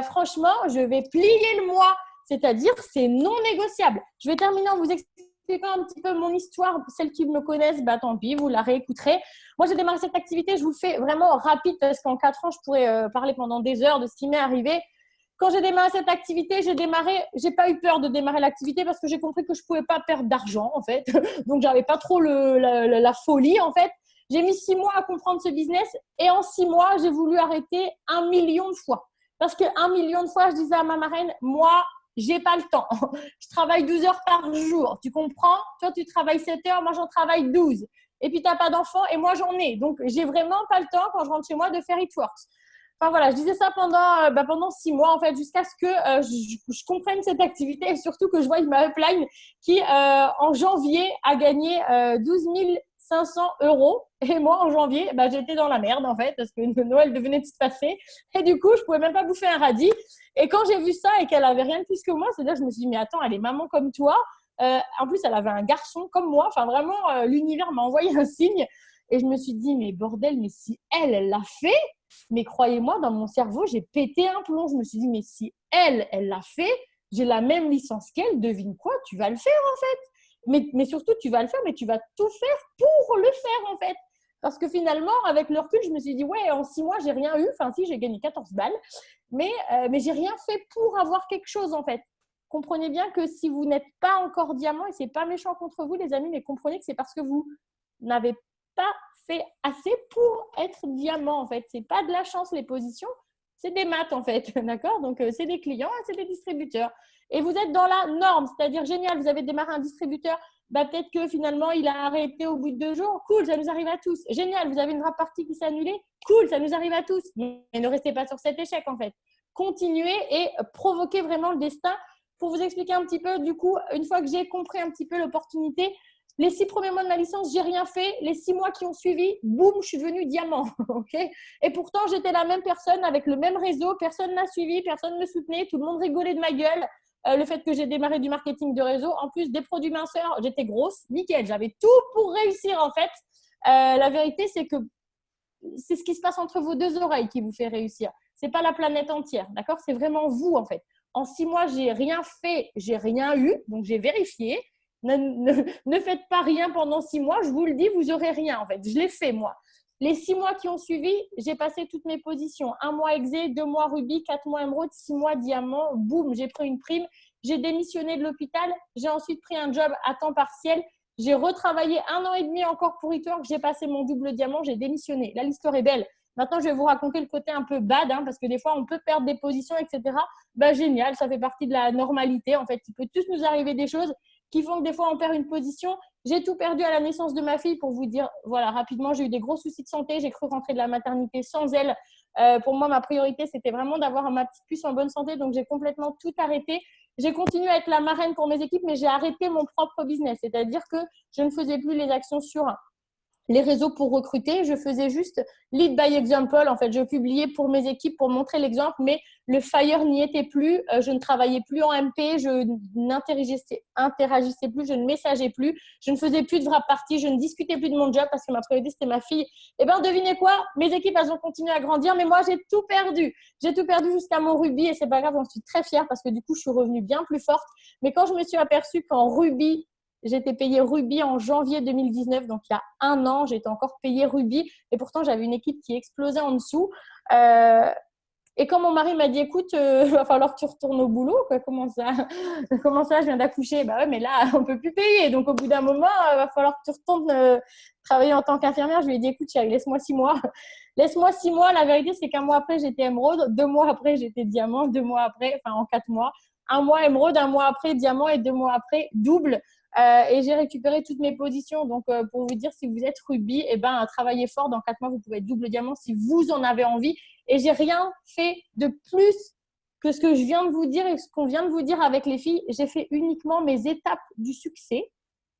Franchement, je vais plier le mois. C'est-à-dire, c'est non négociable. Je vais terminer en vous expliquant un petit peu mon histoire. Celles qui me connaissent, bah, tant pis, vous la réécouterez. Moi, j'ai démarré cette activité. Je vous le fais vraiment rapide parce qu'en 4 ans, je pourrais parler pendant des heures de ce qui m'est arrivé. Quand j'ai démarré cette activité, j'ai pas eu peur de démarrer l'activité parce que j'ai compris que je pouvais pas perdre d'argent, en fait. Donc, j'avais pas trop la folie, en fait. J'ai mis 6 mois à comprendre ce business et en 6 mois, j'ai voulu arrêter 1 million de fois. Parce que 1 million de fois, je disais à ma marraine, moi, j'ai pas le temps. Je travaille 12 heures par jour. Tu comprends? Toi, tu travailles 7 heures, moi, j'en travaille 12. Et puis, tu n'as pas d'enfant et moi, j'en ai. Donc, j'ai vraiment pas le temps quand je rentre chez moi de faire It Works. Enfin, voilà, je disais ça pendant 6 mois, en fait, jusqu'à ce que je comprenne cette activité et surtout que je voie ma upline qui, en janvier, a gagné 12 500 €. Et moi, en janvier, j'étais dans la merde, en fait, parce que Noël devenait de se passer. Et du coup, je ne pouvais même pas bouffer un radis. Et quand j'ai vu ça et qu'elle avait rien de plus que moi, c'est-à-dire, je me suis dit, mais attends, elle est maman comme toi. En plus, elle avait un garçon comme moi. Enfin, vraiment, l'univers m'a envoyé un signe. Et je me suis dit, mais bordel, mais si elle l'a fait, mais croyez-moi, dans mon cerveau, j'ai pété un plomb. Je me suis dit, mais si elle l'a fait, j'ai la même licence qu'elle, devine quoi, tu vas le faire, en fait. Mais surtout, tu vas le faire, mais tu vas tout faire pour le faire, en fait. Parce que finalement, avec le recul, je me suis dit, ouais, en 6 mois, j'ai rien eu. Enfin, si, j'ai gagné 14 balles. Mais j'ai rien fait pour avoir quelque chose, en fait. Comprenez bien que si vous n'êtes pas encore diamant, et c'est pas méchant contre vous, les amis, mais comprenez que c'est parce que vous n'avez pas fait assez pour être diamant, en fait. C'est pas de la chance, les positions. C'est des maths, en fait. D'accord? Donc, c'est des clients et c'est des distributeurs. Et vous êtes dans la norme, c'est-à-dire génial, vous avez démarré un distributeur, peut-être que finalement, il a arrêté au bout de 2 jours. Cool, ça nous arrive à tous. Génial, vous avez une wrap party qui s'est annulée. Cool, ça nous arrive à tous. Mais ne restez pas sur cet échec, en fait. Continuez et provoquez vraiment le destin. Pour vous expliquer un petit peu, du coup, une fois que j'ai compris un petit peu l'opportunité, les 6 premiers mois de ma licence, j'ai rien fait. Les 6 mois qui ont suivi, boum, je suis devenue diamant. Okay, et pourtant, j'étais la même personne avec le même réseau. Personne n'a suivi, personne ne me soutenait. Tout le monde rigolait de ma gueule. Le fait que j'ai démarré du marketing de réseau. En plus, des produits minceurs, j'étais grosse. Nickel, j'avais tout pour réussir, en fait. La vérité, c'est que c'est ce qui se passe entre vos 2 oreilles qui vous fait réussir. Ce n'est pas la planète entière, d'accord? C'est vraiment vous, en fait. En 6 mois, j'ai rien fait, j'ai rien eu. Donc, j'ai vérifié. Ne faites pas rien pendant 6 mois. Je vous le dis, vous n'aurez rien, en fait. Je l'ai fait, moi. Les 6 mois qui ont suivi, j'ai passé toutes mes positions. 1 mois exé, 2 mois rubis, 4 mois émeraude, 6 mois diamant. Boum, j'ai pris une prime. J'ai démissionné de l'hôpital. J'ai ensuite pris un job à temps partiel. J'ai retravaillé 1 an et demi encore pour e-work. J'ai passé mon double diamant. J'ai démissionné. Là, l'histoire est belle. Maintenant, je vais vous raconter le côté un peu bad, hein, parce que des fois, on peut perdre des positions, etc. Bah, génial, ça fait partie de la normalité. En fait, il peut tous nous arriver des choses qui font que des fois, on perd une position. J'ai tout perdu à la naissance de ma fille pour vous dire, voilà, rapidement, j'ai eu des gros soucis de santé. J'ai cru rentrer de la maternité sans elle. Pour moi, ma priorité, c'était vraiment d'avoir ma petite puce en bonne santé. Donc, j'ai complètement tout arrêté. J'ai continué à être la marraine pour mes équipes, mais j'ai arrêté mon propre business. C'est-à-dire que je ne faisais plus les actions sur les réseaux pour recruter. Je faisais juste lead by example. En fait, je publiais pour mes équipes pour montrer l'exemple, mais le fire n'y était plus. Je ne travaillais plus en MP, je n'interagissais plus, je ne messageais plus, je ne faisais plus de wrap party, je ne discutais plus de mon job parce que ma priorité, c'était ma fille. Et bien, devinez quoi? Mes équipes, elles ont continué à grandir, mais moi, j'ai tout perdu. J'ai tout perdu jusqu'à mon Ruby et c'est pas grave, j'en suis très fière parce que du coup, je suis revenue bien plus forte. Mais quand je me suis aperçue qu'en Ruby, j'étais payée Ruby en janvier 2019, donc il y a 1 an, j'étais encore payée Ruby. Et pourtant, j'avais une équipe qui explosait en dessous. Et quand mon mari m'a dit, écoute, il va falloir que tu retournes au boulot, quoi. Comment ça, je viens d'accoucher? Bah ouais, mais là, on ne peut plus payer. Donc, au bout d'un moment, il va falloir que tu retournes travailler en tant qu'infirmière. Je lui ai dit, écoute, chérie, laisse-moi 6 mois. Laisse-moi 6 mois. La vérité, c'est qu'un mois après, j'étais émeraude. 2 mois après, j'étais diamant. 2 mois après, enfin, en 4 mois. 1 mois émeraude, 1 mois après, diamant et 2 mois après, double. Et j'ai récupéré toutes mes positions. Donc, pour vous dire, si vous êtes Ruby, eh ben, travaillez fort. Dans 4 mois, vous pouvez être double diamant si vous en avez envie. Et j'ai rien fait de plus que ce que je viens de vous dire et ce qu'on vient de vous dire avec les filles. J'ai fait uniquement mes étapes du succès.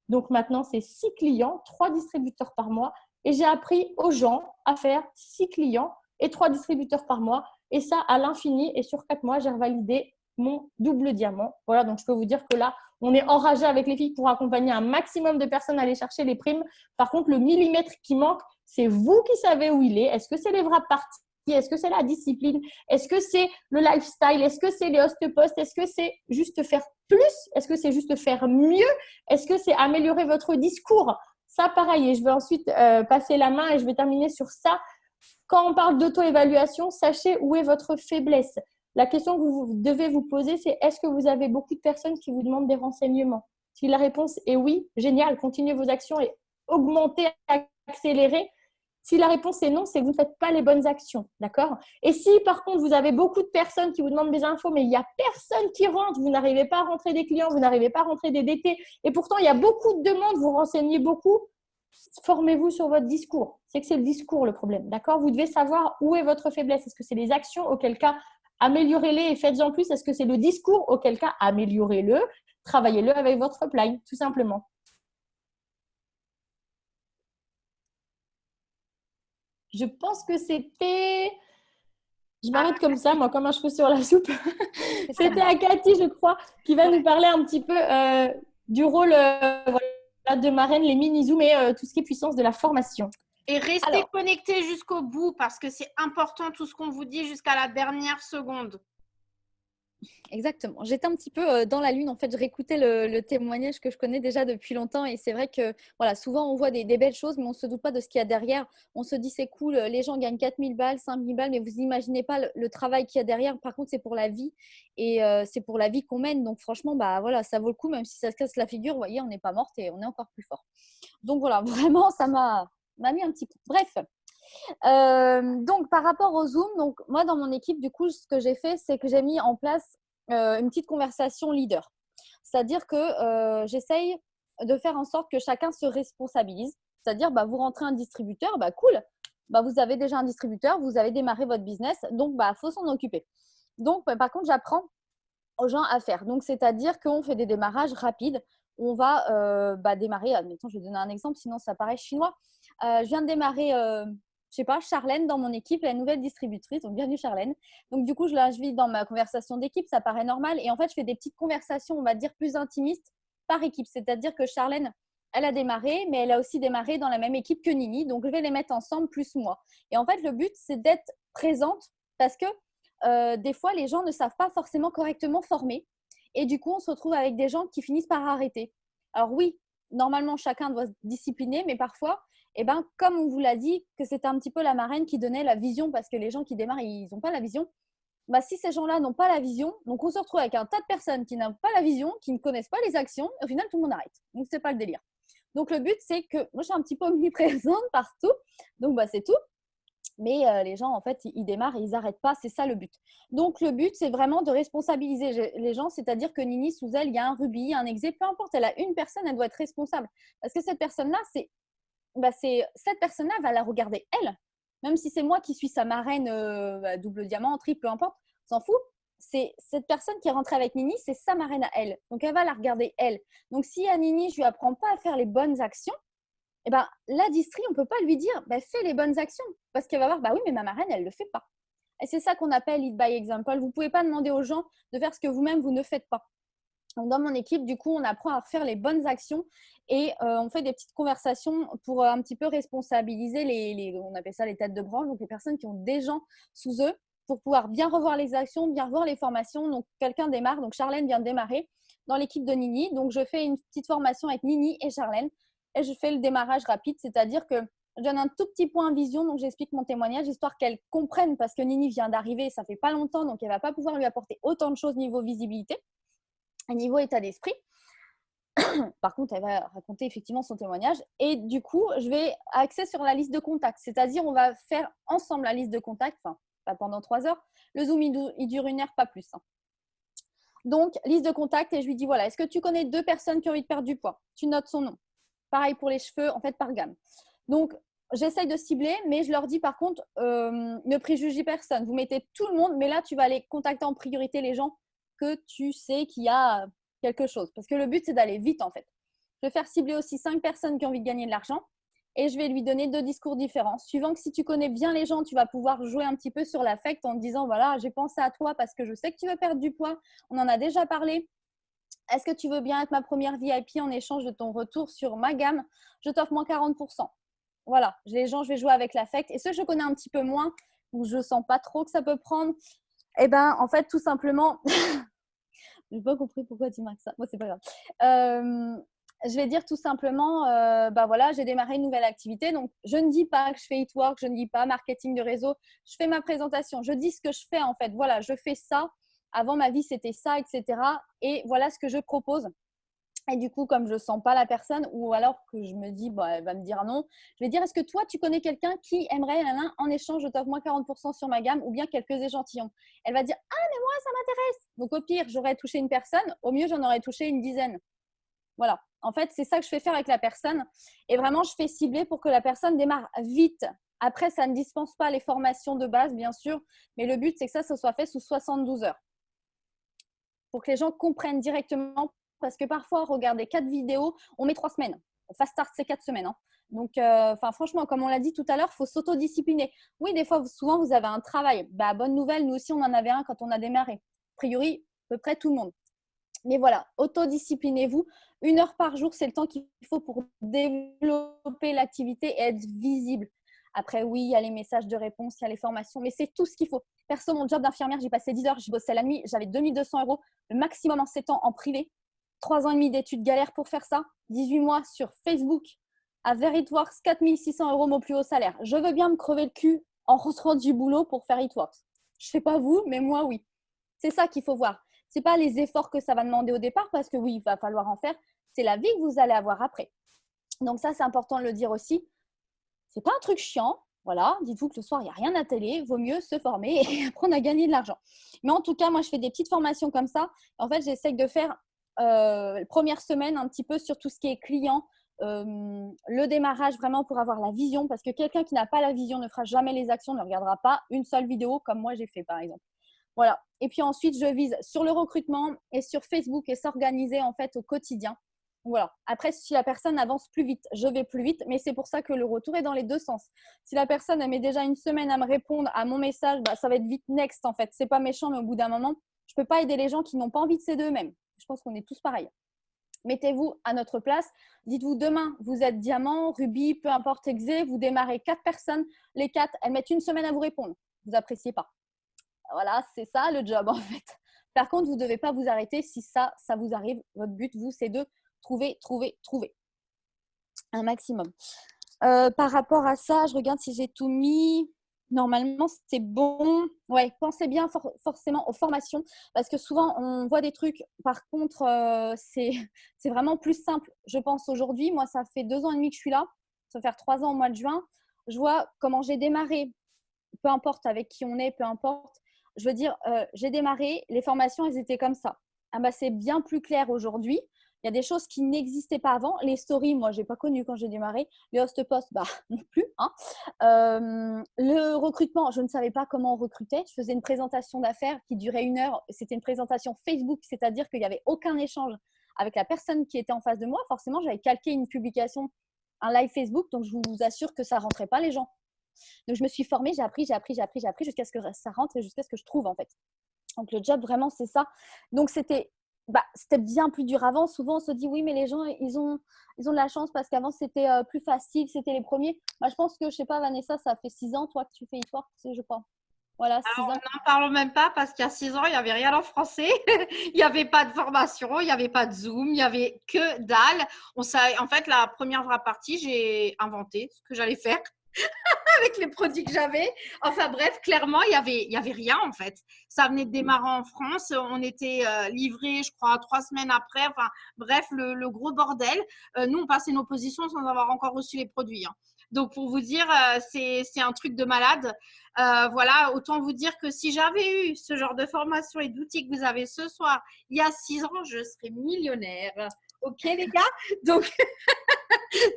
Donc, maintenant, c'est 6 clients, 3 distributeurs par mois. Et j'ai appris aux gens à faire 6 clients et 3 distributeurs par mois. Et ça, à l'infini. Et sur 4 mois, j'ai revalidé mon double diamant. Voilà, donc je peux vous dire que là, on est enragé avec les filles pour accompagner un maximum de personnes à aller chercher les primes. Par contre, le millimètre qui manque, c'est vous qui savez où il est. Est-ce que c'est les vraies parties? Est-ce que c'est la discipline? Est-ce que c'est le lifestyle? Est-ce que c'est les host-posts? Est-ce que c'est juste faire plus? Est-ce que c'est juste faire mieux? Est-ce que c'est améliorer votre discours? Ça, pareil. Et je vais ensuite passer la main et je vais terminer sur ça. Quand on parle d'auto-évaluation, sachez où est votre faiblesse. La question que vous devez vous poser, c'est est-ce que vous avez beaucoup de personnes qui vous demandent des renseignements? Si la réponse est oui, génial, continuez vos actions et augmentez, accélérez. Si la réponse est non, c'est que vous ne faites pas les bonnes actions, d'accord? Et si par contre, vous avez beaucoup de personnes qui vous demandent des infos, mais il n'y a personne qui rentre, vous n'arrivez pas à rentrer des clients, vous n'arrivez pas à rentrer des DT, et pourtant, il y a beaucoup de demandes, vous renseignez beaucoup, formez-vous sur votre discours. C'est que c'est le discours le problème, d'accord? Vous devez savoir où est votre faiblesse. Est-ce que c'est les actions? Auquel cas, améliorez-les et faites-en plus. Est-ce que c'est le discours? Auquel cas, améliorez-le, travaillez-le avec votre upline, tout simplement. Je pense que c'était… Je m'arrête comme ça, moi, comme un cheveu sur la soupe. C'était à Cathy, je crois, qui va nous parler un petit peu du rôle voilà, de marraine, les mini-zooms et tout ce qui est puissance de la formation.
Et restez connectés jusqu'au bout parce que c'est important tout ce qu'on vous dit jusqu'à la dernière seconde.
Exactement. J'étais un petit peu dans la lune. En fait, je réécoutais le témoignage que je connais déjà depuis longtemps. Et c'est vrai que voilà, souvent, on voit des belles choses, mais on ne se doute pas de ce qu'il y a derrière. On se dit, c'est cool, les gens gagnent 4 000 balles, 5 000 balles, mais vous n'imaginez pas le travail qu'il y a derrière. Par contre, c'est pour la vie. Et c'est pour la vie qu'on mène. Donc, franchement, bah, voilà, ça vaut le coup, même si ça se casse la figure. Vous voyez, on n'est pas morte et on est encore plus fort. Donc, voilà, vraiment, ça m'a mis un petit coup. Bref. Donc, par rapport au Zoom, donc, moi, dans mon équipe, du coup, ce que j'ai fait, c'est que j'ai mis en place une petite conversation leader. C'est-à-dire que j'essaye de faire en sorte que chacun se responsabilise. C'est-à-dire, bah, vous rentrez un distributeur, bah, cool. Bah, vous avez déjà un distributeur, vous avez démarré votre business, donc bah, faut s'en occuper. Donc, bah, par contre, j'apprends aux gens à faire. Donc, c'est-à-dire qu'on fait des démarrages rapides. On va démarrer, admettons, je vais donner un exemple, sinon ça paraît chinois. Je viens de démarrer je sais pas, Charlène dans mon équipe, la nouvelle distributrice. Donc, bienvenue Charlène. Donc, du coup, je l'invite dans ma conversation d'équipe, ça paraît normal. Et en fait, je fais des petites conversations, on va dire, plus intimistes par équipe. C'est-à-dire que Charlène, elle a démarré, mais elle a aussi démarré dans la même équipe que Nini. Donc, je vais les mettre ensemble, plus moi. Et en fait, le but, c'est d'être présente parce que des fois, les gens ne savent pas forcément correctement former. Et du coup, on se retrouve avec des gens qui finissent par arrêter. Alors oui, normalement, chacun doit se discipliner, mais parfois… Eh ben, comme on vous l'a dit, que c'était un petit peu la marraine qui donnait la vision parce que les gens qui démarrent, ils n'ont pas la vision. Bah, si ces gens-là n'ont pas la vision, donc on se retrouve avec un tas de personnes qui n'ont pas la vision, qui ne connaissent pas les actions, et au final, tout le monde arrête. Donc, ce n'est pas le délire. Donc, le but, c'est que moi, je suis un petit peu omniprésente partout. Donc, bah, c'est tout. Mais les gens, en fait, ils démarrent et ils n'arrêtent pas. C'est ça le but. Donc, le but, c'est vraiment de responsabiliser les gens. C'est-à-dire que Nini, sous elle, il y a un Ruby, un Exé, peu importe. Elle a une personne, elle doit être responsable. Parce que cette personne-là, cette personne-là va la regarder, elle. Même si c'est moi qui suis sa marraine double diamant, triple, peu importe, on s'en fout. C'est cette personne qui est rentrée avec Nini, c'est sa marraine à elle. Donc, elle va la regarder, elle. Donc, si à Nini, je ne lui apprends pas à faire les bonnes actions, eh ben, la distri, on ne peut pas lui dire fais les bonnes actions. Parce qu'elle va voir, oui, mais ma marraine, elle ne le fait pas. Et c'est ça qu'on appelle lead by example. Vous ne pouvez pas demander aux gens de faire ce que vous-même, vous ne faites pas. Donc, dans mon équipe, du coup, on apprend à faire les bonnes actions et on fait des petites conversations pour un petit peu responsabiliser on appelle ça les têtes de branche, donc les personnes qui ont des gens sous eux pour pouvoir bien revoir les actions, bien revoir les formations. Donc, quelqu'un démarre. Donc, Charlène vient de démarrer dans l'équipe de Nini. Donc, je fais une petite formation avec Nini et Charlène et je fais le démarrage rapide, c'est-à-dire que je donne un tout petit point vision, donc j'explique mon témoignage, histoire qu'elle comprenne, parce que Nini vient d'arriver, ça fait pas longtemps, donc elle va pas pouvoir lui apporter autant de choses niveau visibilité et niveau état d'esprit. Par contre, elle va raconter effectivement son témoignage. Et du coup, je vais axer sur la liste de contacts. C'est-à-dire, on va faire ensemble la liste de contacts, enfin, pas pendant 3 heures. Le Zoom, il dure 1 heure, pas plus. Donc, liste de contacts et je lui dis, voilà, est-ce que tu connais 2 personnes qui ont envie de perdre du poids? Tu notes son nom. Pareil pour les cheveux, en fait, par gamme. Donc, j'essaye de cibler, mais je leur dis par contre, ne préjugez personne. Vous mettez tout le monde, mais là, tu vas aller contacter en priorité les gens que tu sais qu'il y a quelque chose. Parce que le but, c'est d'aller vite, en fait. Je vais faire cibler aussi 5 personnes qui ont envie de gagner de l'argent et je vais lui donner 2 discours différents. Suivant que si tu connais bien les gens, tu vas pouvoir jouer un petit peu sur l'affect en te disant, voilà, j'ai pensé à toi parce que je sais que tu veux perdre du poids. On en a déjà parlé. Est-ce que tu veux bien être ma première VIP en échange de ton retour sur ma gamme? Je t'offre moins 40%. Voilà, les gens, je vais jouer avec l'affect. Et ceux que je connais un petit peu moins, où je ne sens pas trop que ça peut prendre, eh bien, en fait, tout simplement, je n'ai pas compris pourquoi tu marques ça. Moi, c'est pas grave. Je vais dire tout simplement, voilà, j'ai démarré une nouvelle activité. Donc, je ne dis pas que je fais It-Work, je ne dis pas marketing de réseau. Je fais ma présentation. Je dis ce que je fais, en fait. Voilà, je fais ça. Avant, ma vie, c'était ça, etc. Et voilà ce que je propose. Et du coup, comme je ne sens pas la personne ou alors que je me dis, elle va me dire non, je vais dire, est-ce que toi, tu connais quelqu'un qui aimerait en échange, je t'offre moins 40% sur ma gamme ou bien quelques échantillons? Elle va dire, ah, mais moi, ça m'intéresse. Donc, au pire, j'aurais touché une personne. Au mieux, j'en aurais touché une dizaine. Voilà. En fait, c'est ça que je fais faire avec la personne. Et vraiment, je fais cibler pour que la personne démarre vite. Après, ça ne dispense pas les formations de base, bien sûr. Mais le but, c'est que ça soit fait sous 72 heures. Pour que les gens comprennent directement. Parce que parfois, regarder 4 vidéos, on met 3 semaines. Fast start, c'est 4 semaines. Hein. Donc, franchement, comme on l'a dit tout à l'heure, il faut s'autodiscipliner. Oui, des fois, souvent, vous avez un travail. Bonne nouvelle, nous aussi, on en avait un quand on a démarré. A priori, à peu près tout le monde. Mais voilà, autodisciplinez-vous. 1 heure par jour, c'est le temps qu'il faut pour développer l'activité et être visible. Après, oui, il y a les messages de réponse, il y a les formations, mais c'est tout ce qu'il faut. Perso, mon job d'infirmière, j'ai passé 10 heures, j'y bossais la nuit, j'avais 2 200 € le maximum en 7 ans en privé. 3 ans et demi d'études galères pour faire ça. 18 mois sur Facebook. À Veritworks, 4 600 € mon plus haut salaire. Je veux bien me crever le cul en rentrant du boulot pour faire It-Works. Je ne sais pas vous, mais moi, oui. C'est ça qu'il faut voir. Ce n'est pas les efforts que ça va demander au départ, parce que oui, il va falloir en faire. C'est la vie que vous allez avoir après. Donc ça, c'est important de le dire aussi. Ce n'est pas un truc chiant. Voilà, dites-vous que le soir, il n'y a rien à télé. Vaut mieux se former et apprendre à gagner de l'argent. Mais en tout cas, moi, je fais des petites formations comme ça. En fait, j'essaie de faire première semaine un petit peu sur tout ce qui est client, le démarrage vraiment pour avoir la vision, parce que quelqu'un qui n'a pas la vision ne fera jamais les actions, ne regardera pas une seule vidéo comme moi j'ai fait par exemple. Voilà. Et puis ensuite, je vise sur le recrutement et sur Facebook et s'organiser en fait au quotidien. Voilà. Après, si la personne avance plus vite, je vais plus vite, mais c'est pour ça que le retour est dans les deux sens. Si la personne elle met déjà 1 semaine à me répondre à mon message, ça va être vite next en fait. C'est pas méchant, mais au bout d'un moment, je peux pas aider les gens qui n'ont pas envie de s'aider eux-mêmes. Je pense qu'on est tous pareils. Mettez-vous à notre place. Dites-vous demain, vous êtes diamant, rubis, peu importe exé, vous démarrez 4 personnes. Les 4, elles mettent 1 semaine à vous répondre. Vous n'appréciez pas. Voilà, c'est ça le job en fait. Par contre, vous ne devez pas vous arrêter si ça vous arrive. Votre but, vous, c'est de trouver un maximum. Par rapport à ça, je regarde si j'ai tout mis. Normalement, c'est bon. Ouais, pensez bien forcément aux formations parce que souvent, on voit des trucs. Par contre, c'est vraiment plus simple, je pense, aujourd'hui. Moi, ça fait 2 ans et demi que je suis là. Ça va faire 3 ans au mois de juin. Je vois comment j'ai démarré, peu importe avec qui on est, peu importe. Je veux dire, j'ai démarré, les formations, elles étaient comme ça. Ah bah, c'est bien plus clair aujourd'hui. Il y a des choses qui n'existaient pas avant. Les stories, moi, je n'ai pas connu quand j'ai démarré. Les host-posts, bah, non plus. Hein. Le recrutement, je ne savais pas comment on recrutait. Je faisais une présentation d'affaires qui durait 1 heure. C'était une présentation Facebook, c'est-à-dire qu'il n'y avait aucun échange avec la personne qui était en face de moi. Forcément, j'avais calqué une publication, un live Facebook, donc je vous assure que ça ne rentrait pas les gens. Donc, je me suis formée, j'ai appris jusqu'à ce que ça rentre et jusqu'à ce que je trouve, en fait. Donc, le job, vraiment, c'est ça. Donc, c'était bien plus dur avant. Souvent, on se dit, oui, mais les gens, ils ont de la chance parce qu'avant, c'était plus facile, c'était les premiers. Moi, je pense que, je ne sais pas, Vanessa, ça fait 6 ans, toi, que tu fais Histoire, je crois. Voilà, 6
Alors,
ans.
n'en parlons même pas parce qu'il y a 6 ans, il n'y avait rien en français. Il n'y avait pas de formation, il n'y avait pas de Zoom, il n'y avait que dalle. En fait, la première vraie partie, j'ai inventé ce que j'allais faire avec les produits que j'avais. Enfin bref, clairement, il y avait rien en fait. Ça venait de démarrer en France. On était livrés, je crois, 3 semaines après. Enfin bref, le gros bordel. Nous, on passait nos positions sans avoir encore reçu les produits. Hein. Donc pour vous dire, c'est un truc de malade. Voilà, autant vous dire que si j'avais eu ce genre de formation et d'outils que vous avez ce soir, il y a 6 ans, je serais millionnaire. Ok les gars? Donc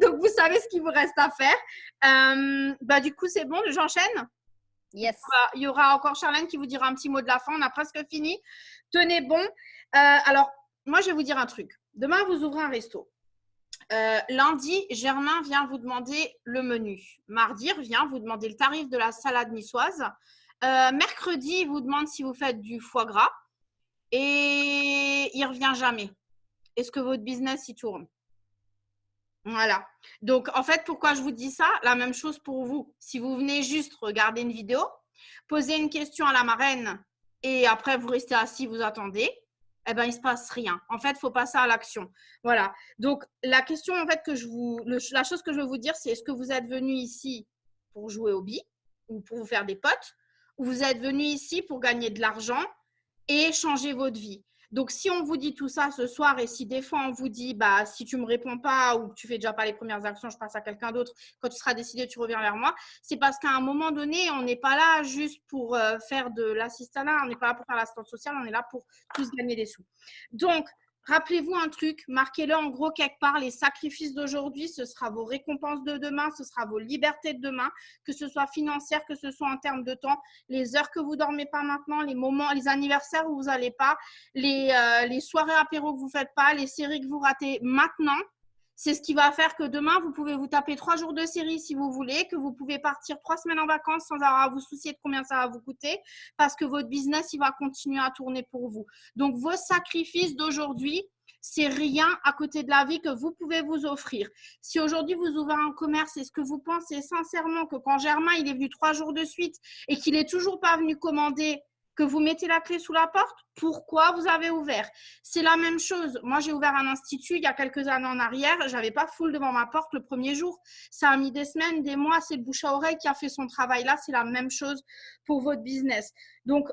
donc, vous savez ce qu'il vous reste à faire. Du coup, c'est bon, j'enchaîne.
Yes.
Il y aura encore Charlène qui vous dira un petit mot de la fin. On a presque fini. Tenez bon. Alors, moi, je vais vous dire un truc. Demain, vous ouvrez un resto. Lundi, Germain vient vous demander le menu. Mardi, il revient vous demander le tarif de la salade niçoise. Mercredi, il vous demande si vous faites du foie gras. Et il ne revient jamais. Est-ce que votre business y tourne? Voilà. Donc, en fait, pourquoi je vous dis ça? La même chose pour vous. Si vous venez juste regarder une vidéo, poser une question à la marraine et après, vous restez assis, vous attendez, eh ben, il ne se passe rien. En fait, il faut passer à l'action. Voilà. Donc, la question, en fait, la chose que je veux vous dire, c'est est-ce que vous êtes venu ici pour jouer au billes ou pour vous faire des potes ou vous êtes venu ici pour gagner de l'argent et changer votre vie? Donc, si on vous dit tout ça ce soir et si des fois on vous dit si tu ne me réponds pas ou que tu ne fais déjà pas les premières actions, je passe à quelqu'un d'autre, quand tu seras décidé, tu reviens vers moi, c'est parce qu'à un moment donné, on n'est pas là juste pour faire de l'assistanat, on n'est pas là pour faire l'assistance sociale, on est là pour tous gagner des sous. Donc, rappelez-vous un truc, marquez-le en gros quelque part, les sacrifices d'aujourd'hui, ce sera vos récompenses de demain, ce sera vos libertés de demain, que ce soit financière, que ce soit en termes de temps, les heures que vous ne dormez pas maintenant, les moments, les anniversaires où vous n'allez pas, les soirées apéro que vous ne faites pas, les séries que vous ratez maintenant. C'est ce qui va faire que demain, vous pouvez vous taper 3 jours de série si vous voulez, que vous pouvez partir 3 semaines en vacances sans avoir à vous soucier de combien ça va vous coûter parce que votre business, il va continuer à tourner pour vous. Donc, vos sacrifices d'aujourd'hui, c'est rien à côté de la vie que vous pouvez vous offrir. Si aujourd'hui, vous ouvrez un commerce, est-ce que vous pensez sincèrement que quand Germain, il est venu 3 jours de suite et qu'il n'est toujours pas venu commander, que vous mettez la clé sous la porte, pourquoi vous avez ouvert? C'est la même chose. Moi, j'ai ouvert un institut il y a quelques années en arrière. Je n'avais pas foule devant ma porte le premier jour. Ça a mis des semaines, des mois. C'est le bouche à oreille qui a fait son travail là. C'est la même chose pour votre business. Donc,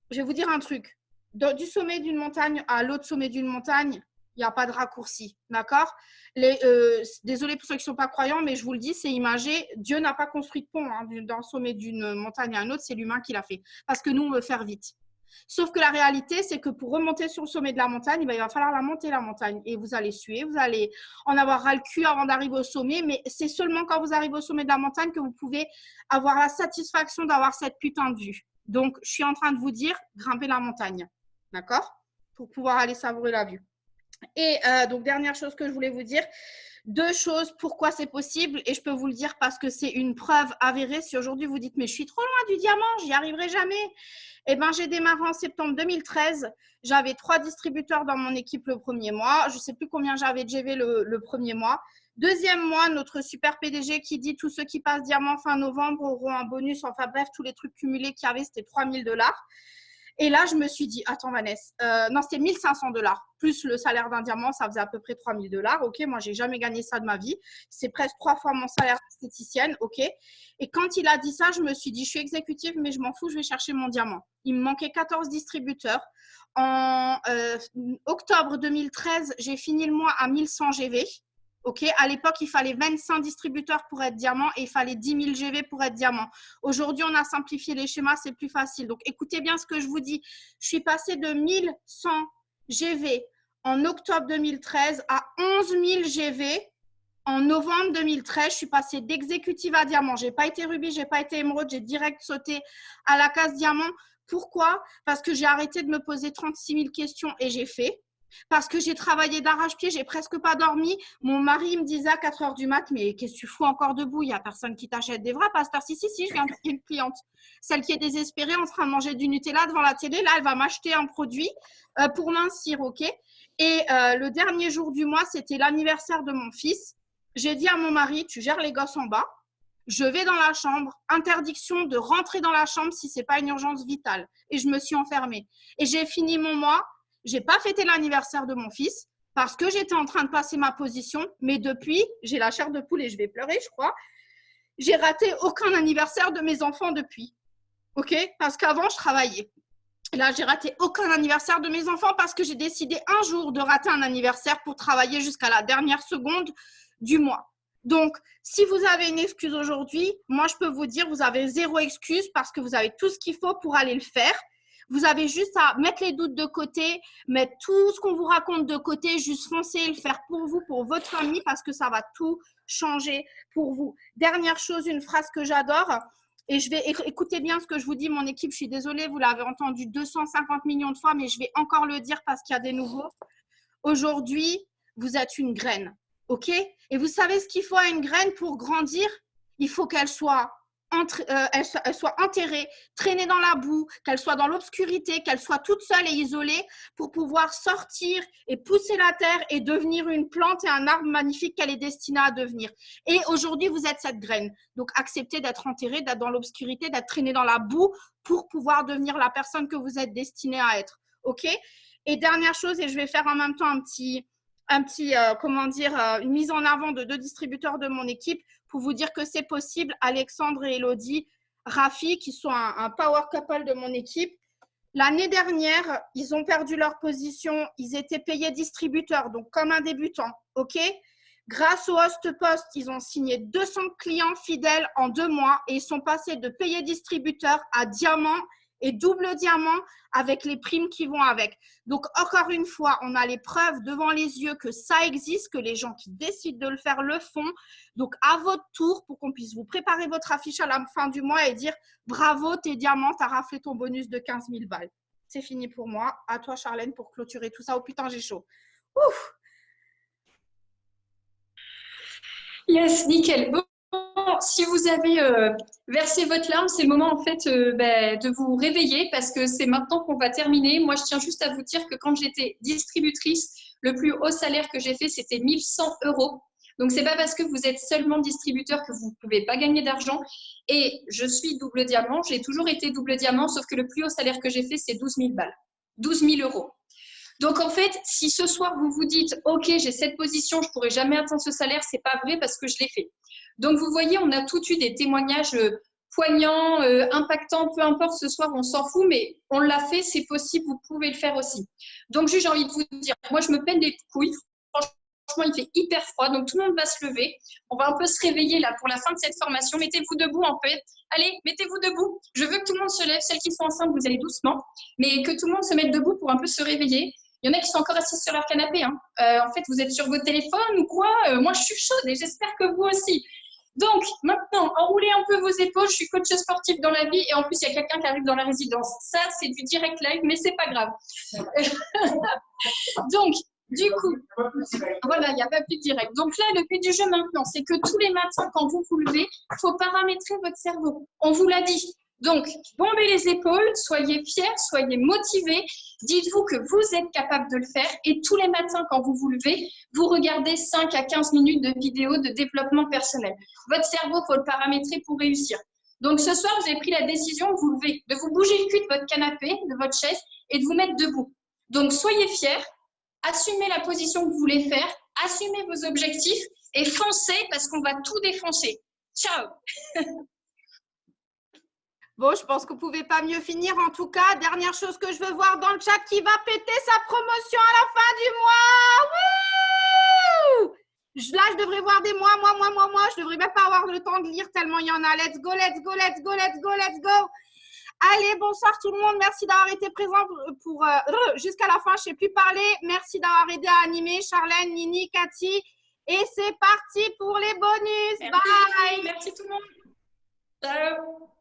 je vais vous dire un truc. Du sommet d'une montagne à l'autre sommet d'une montagne, il n'y a pas de raccourci, d'accord? Désolé pour ceux qui ne sont pas croyants, mais je vous le dis, c'est imagé. Dieu n'a pas construit de pont dans le sommet d'une montagne à un autre, c'est l'humain qui l'a fait. Parce que nous, on veut faire vite. Sauf que la réalité, c'est que pour remonter sur le sommet de la montagne, il va falloir la monter, la montagne. Et vous allez suer, vous allez en avoir ras le cul avant d'arriver au sommet. Mais c'est seulement quand vous arrivez au sommet de la montagne que vous pouvez avoir la satisfaction d'avoir cette putain de vue. Donc, je suis en train de vous dire, grimpez la montagne, d'accord? Pour pouvoir aller savourer la vue. Et donc, dernière chose que je voulais vous dire, 2 choses, pourquoi c'est possible, et je peux vous le dire parce que c'est une preuve avérée. Si aujourd'hui vous dites, mais je suis trop loin du diamant, j'y arriverai jamais. Eh bien, j'ai démarré en septembre 2013. J'avais 3 distributeurs dans mon équipe le premier mois. Je ne sais plus combien j'avais de GV le premier mois. Deuxième mois, notre super PDG qui dit tous ceux qui passent diamant fin novembre auront un bonus. Enfin bref, tous les trucs cumulés qu'il y avait, c'était $3 000. Et là, je me suis dit, attends Vanessa, non, c'était 1 500 $, plus le salaire d'un diamant, ça faisait à peu près 3 000 $. Ok, moi, j'ai jamais gagné ça de ma vie. C'est presque 3 fois mon salaire d'esthéticienne. Ok. Et quand il a dit ça, je me suis dit, je suis exécutive, mais je m'en fous, je vais chercher mon diamant. Il me manquait 14 distributeurs. En octobre 2013, j'ai fini le mois à 1100 GV. Ok, à l'époque, il fallait 25 distributeurs pour être diamant et il fallait 10 000 GV pour être diamant. Aujourd'hui, on a simplifié les schémas, c'est plus facile. Donc, écoutez bien ce que je vous dis. Je suis passée de 1100 GV en octobre 2013 à 11 000 GV en novembre 2013. Je suis passée d'exécutive à diamant. Je n'ai pas été rubis, je n'ai pas été émeraude, j'ai direct sauté à la case diamant. Pourquoi? Parce que j'ai arrêté de me poser 36 000 questions et j'ai fait. Parce que j'ai travaillé d'arrache-pied, j'ai presque pas dormi. Mon mari me disait à 4 h du mat, mais qu'est-ce que tu fous encore debout? Il n'y a personne qui t'achète des vrais pasteurs. Si, je viens de trouver une cliente. Celle qui est désespérée en train de manger du Nutella devant la télé. Là, elle va m'acheter un produit pour mincir, ok? Et le dernier jour du mois, c'était l'anniversaire de mon fils. J'ai dit à mon mari, tu gères les gosses en bas. Je vais dans la chambre. Interdiction de rentrer dans la chambre si ce n'est pas une urgence vitale. Et je me suis enfermée. Et j'ai fini mon mois. Je n'ai pas fêté l'anniversaire de mon fils parce que j'étais en train de passer ma position. Mais depuis, j'ai la chair de poule et je vais pleurer, je crois. J'ai raté aucun anniversaire de mes enfants depuis. OK? Parce qu'avant, je travaillais. Là, j'ai raté aucun anniversaire de mes enfants parce que j'ai décidé un jour de rater un anniversaire pour travailler jusqu'à la dernière seconde du mois. Donc, si vous avez une excuse aujourd'hui, moi, je peux vous dire, vous avez 0 excuse parce que vous avez tout ce qu'il faut pour aller le faire. Vous avez juste à mettre les doutes de côté, mettre tout ce qu'on vous raconte de côté, juste foncer et le faire pour vous, pour votre famille, parce que ça va tout changer pour vous. Dernière chose, une phrase que j'adore, et je vais écouter bien ce que je vous dis, mon équipe, je suis désolée, vous l'avez entendu 250 millions de fois, mais je vais encore le dire parce qu'il y a des nouveaux. Aujourd'hui, vous êtes une graine, ok? Et vous savez ce qu'il faut à une graine pour grandir? Il faut qu'elle soit elle soit enterrée, traînée dans la boue, qu'elle soit dans l'obscurité, qu'elle soit toute seule et isolée pour pouvoir sortir et pousser la terre et devenir une plante et un arbre magnifique qu'elle est destinée à devenir. Et aujourd'hui, vous êtes cette graine. Donc, acceptez d'être enterrée, d'être dans l'obscurité, d'être traînée dans la boue pour pouvoir devenir la personne que vous êtes destinée à être. OK? Et dernière chose, et je vais faire en même temps une mise en avant de 2 distributeurs de mon équipe pour vous dire que c'est possible. Alexandre et Elodie Rafi, qui sont un power couple de mon équipe. L'année dernière, ils ont perdu leur position. Ils étaient payés distributeurs, donc comme un débutant. OK? Grâce au Host-Post, ils ont signé 200 clients fidèles en 2 mois et ils sont passés de payés distributeurs à diamant et double diamant avec les primes qui vont avec. Donc, encore une fois, on a les preuves devant les yeux que ça existe, que les gens qui décident de le faire le font. Donc, à votre tour, pour qu'on puisse vous préparer votre affiche à la fin du mois et dire « Bravo, t'es diamant, t'as raflé ton bonus de 15 000 balles. » C'est fini pour moi. À toi, Charlène, pour clôturer tout ça. Oh putain, j'ai chaud. Ouf!
Yes, nickel. Bon, si vous avez versé votre larme, c'est le moment en fait de vous réveiller parce que c'est maintenant qu'on va terminer. Moi, je tiens juste à vous dire que quand j'étais distributrice, le plus haut salaire que j'ai fait, c'était 1 100 €. Donc, ce n'est pas parce que vous êtes seulement distributeur que vous ne pouvez pas gagner d'argent. Et je suis double diamant, j'ai toujours été double diamant, sauf que le plus haut salaire que j'ai fait, c'est 12 000 balles, 12 000 €. Donc, en fait, si ce soir, vous vous dites « Ok, j'ai cette position, je ne pourrai jamais atteindre ce salaire », ce n'est pas vrai parce que je l'ai fait. Donc, vous voyez, on a tout eu des témoignages poignants, impactants, peu importe, ce soir, on s'en fout, mais on l'a fait, c'est possible, vous pouvez le faire aussi. Donc, juste, j'ai envie de vous dire, moi, je me peine les couilles. Franchement, il fait hyper froid, donc tout le monde va se lever. On va un peu se réveiller là pour la fin de cette formation. Mettez-vous debout en fait. Allez, mettez-vous debout. Je veux que tout le monde se lève. Celles qui sont enceintes, vous allez doucement, mais que tout le monde se mette debout pour un peu se réveiller. Il y en a qui sont encore assis sur leur canapé. Hein. En fait, vous êtes sur votre téléphone ou quoi? Moi, je suis chaude et j'espère que vous aussi. Donc, maintenant, enroulez un peu vos épaules. Je suis coach sportif dans la vie et en plus, il y a quelqu'un qui arrive dans la résidence. Ça, c'est du direct live, mais c'est pas grave. Donc, du coup, voilà, il n'y a pas plus de direct. Donc là, le but du jeu maintenant, c'est que tous les matins, quand vous vous levez, il faut paramétrer votre cerveau. On vous l'a dit. Donc, bombez les épaules, soyez fiers, soyez motivés. Dites-vous que vous êtes capable de le faire. Et tous les matins, quand vous vous levez, vous regardez 5 à 15 minutes de vidéos de développement personnel. Votre cerveau, il faut le paramétrer pour réussir. Donc, ce soir, vous avez pris la décision de vous bouger le cul de votre canapé, de votre chaise et de vous mettre debout. Donc, soyez fiers, assumez la position que vous voulez faire, assumez vos objectifs et foncez parce qu'on va tout défoncer. Ciao!
Bon, je pense que vous ne pouvez pas mieux finir. En tout cas, dernière chose que je veux voir dans le chat, qui va péter sa promotion à la fin du mois. Wouh! Là, je devrais voir des mois. Je devrais même pas avoir le temps de lire tellement il y en a. Let's go, let's go, let's go, let's go, let's go. Allez, bonsoir tout le monde. Merci d'avoir été présent jusqu'à la fin. Je ne sais plus parler. Merci d'avoir aidé à animer. Charlène, Nini, Cathy. Et c'est parti pour les bonus.
Merci,
bye.
merci tout le monde. Ciao.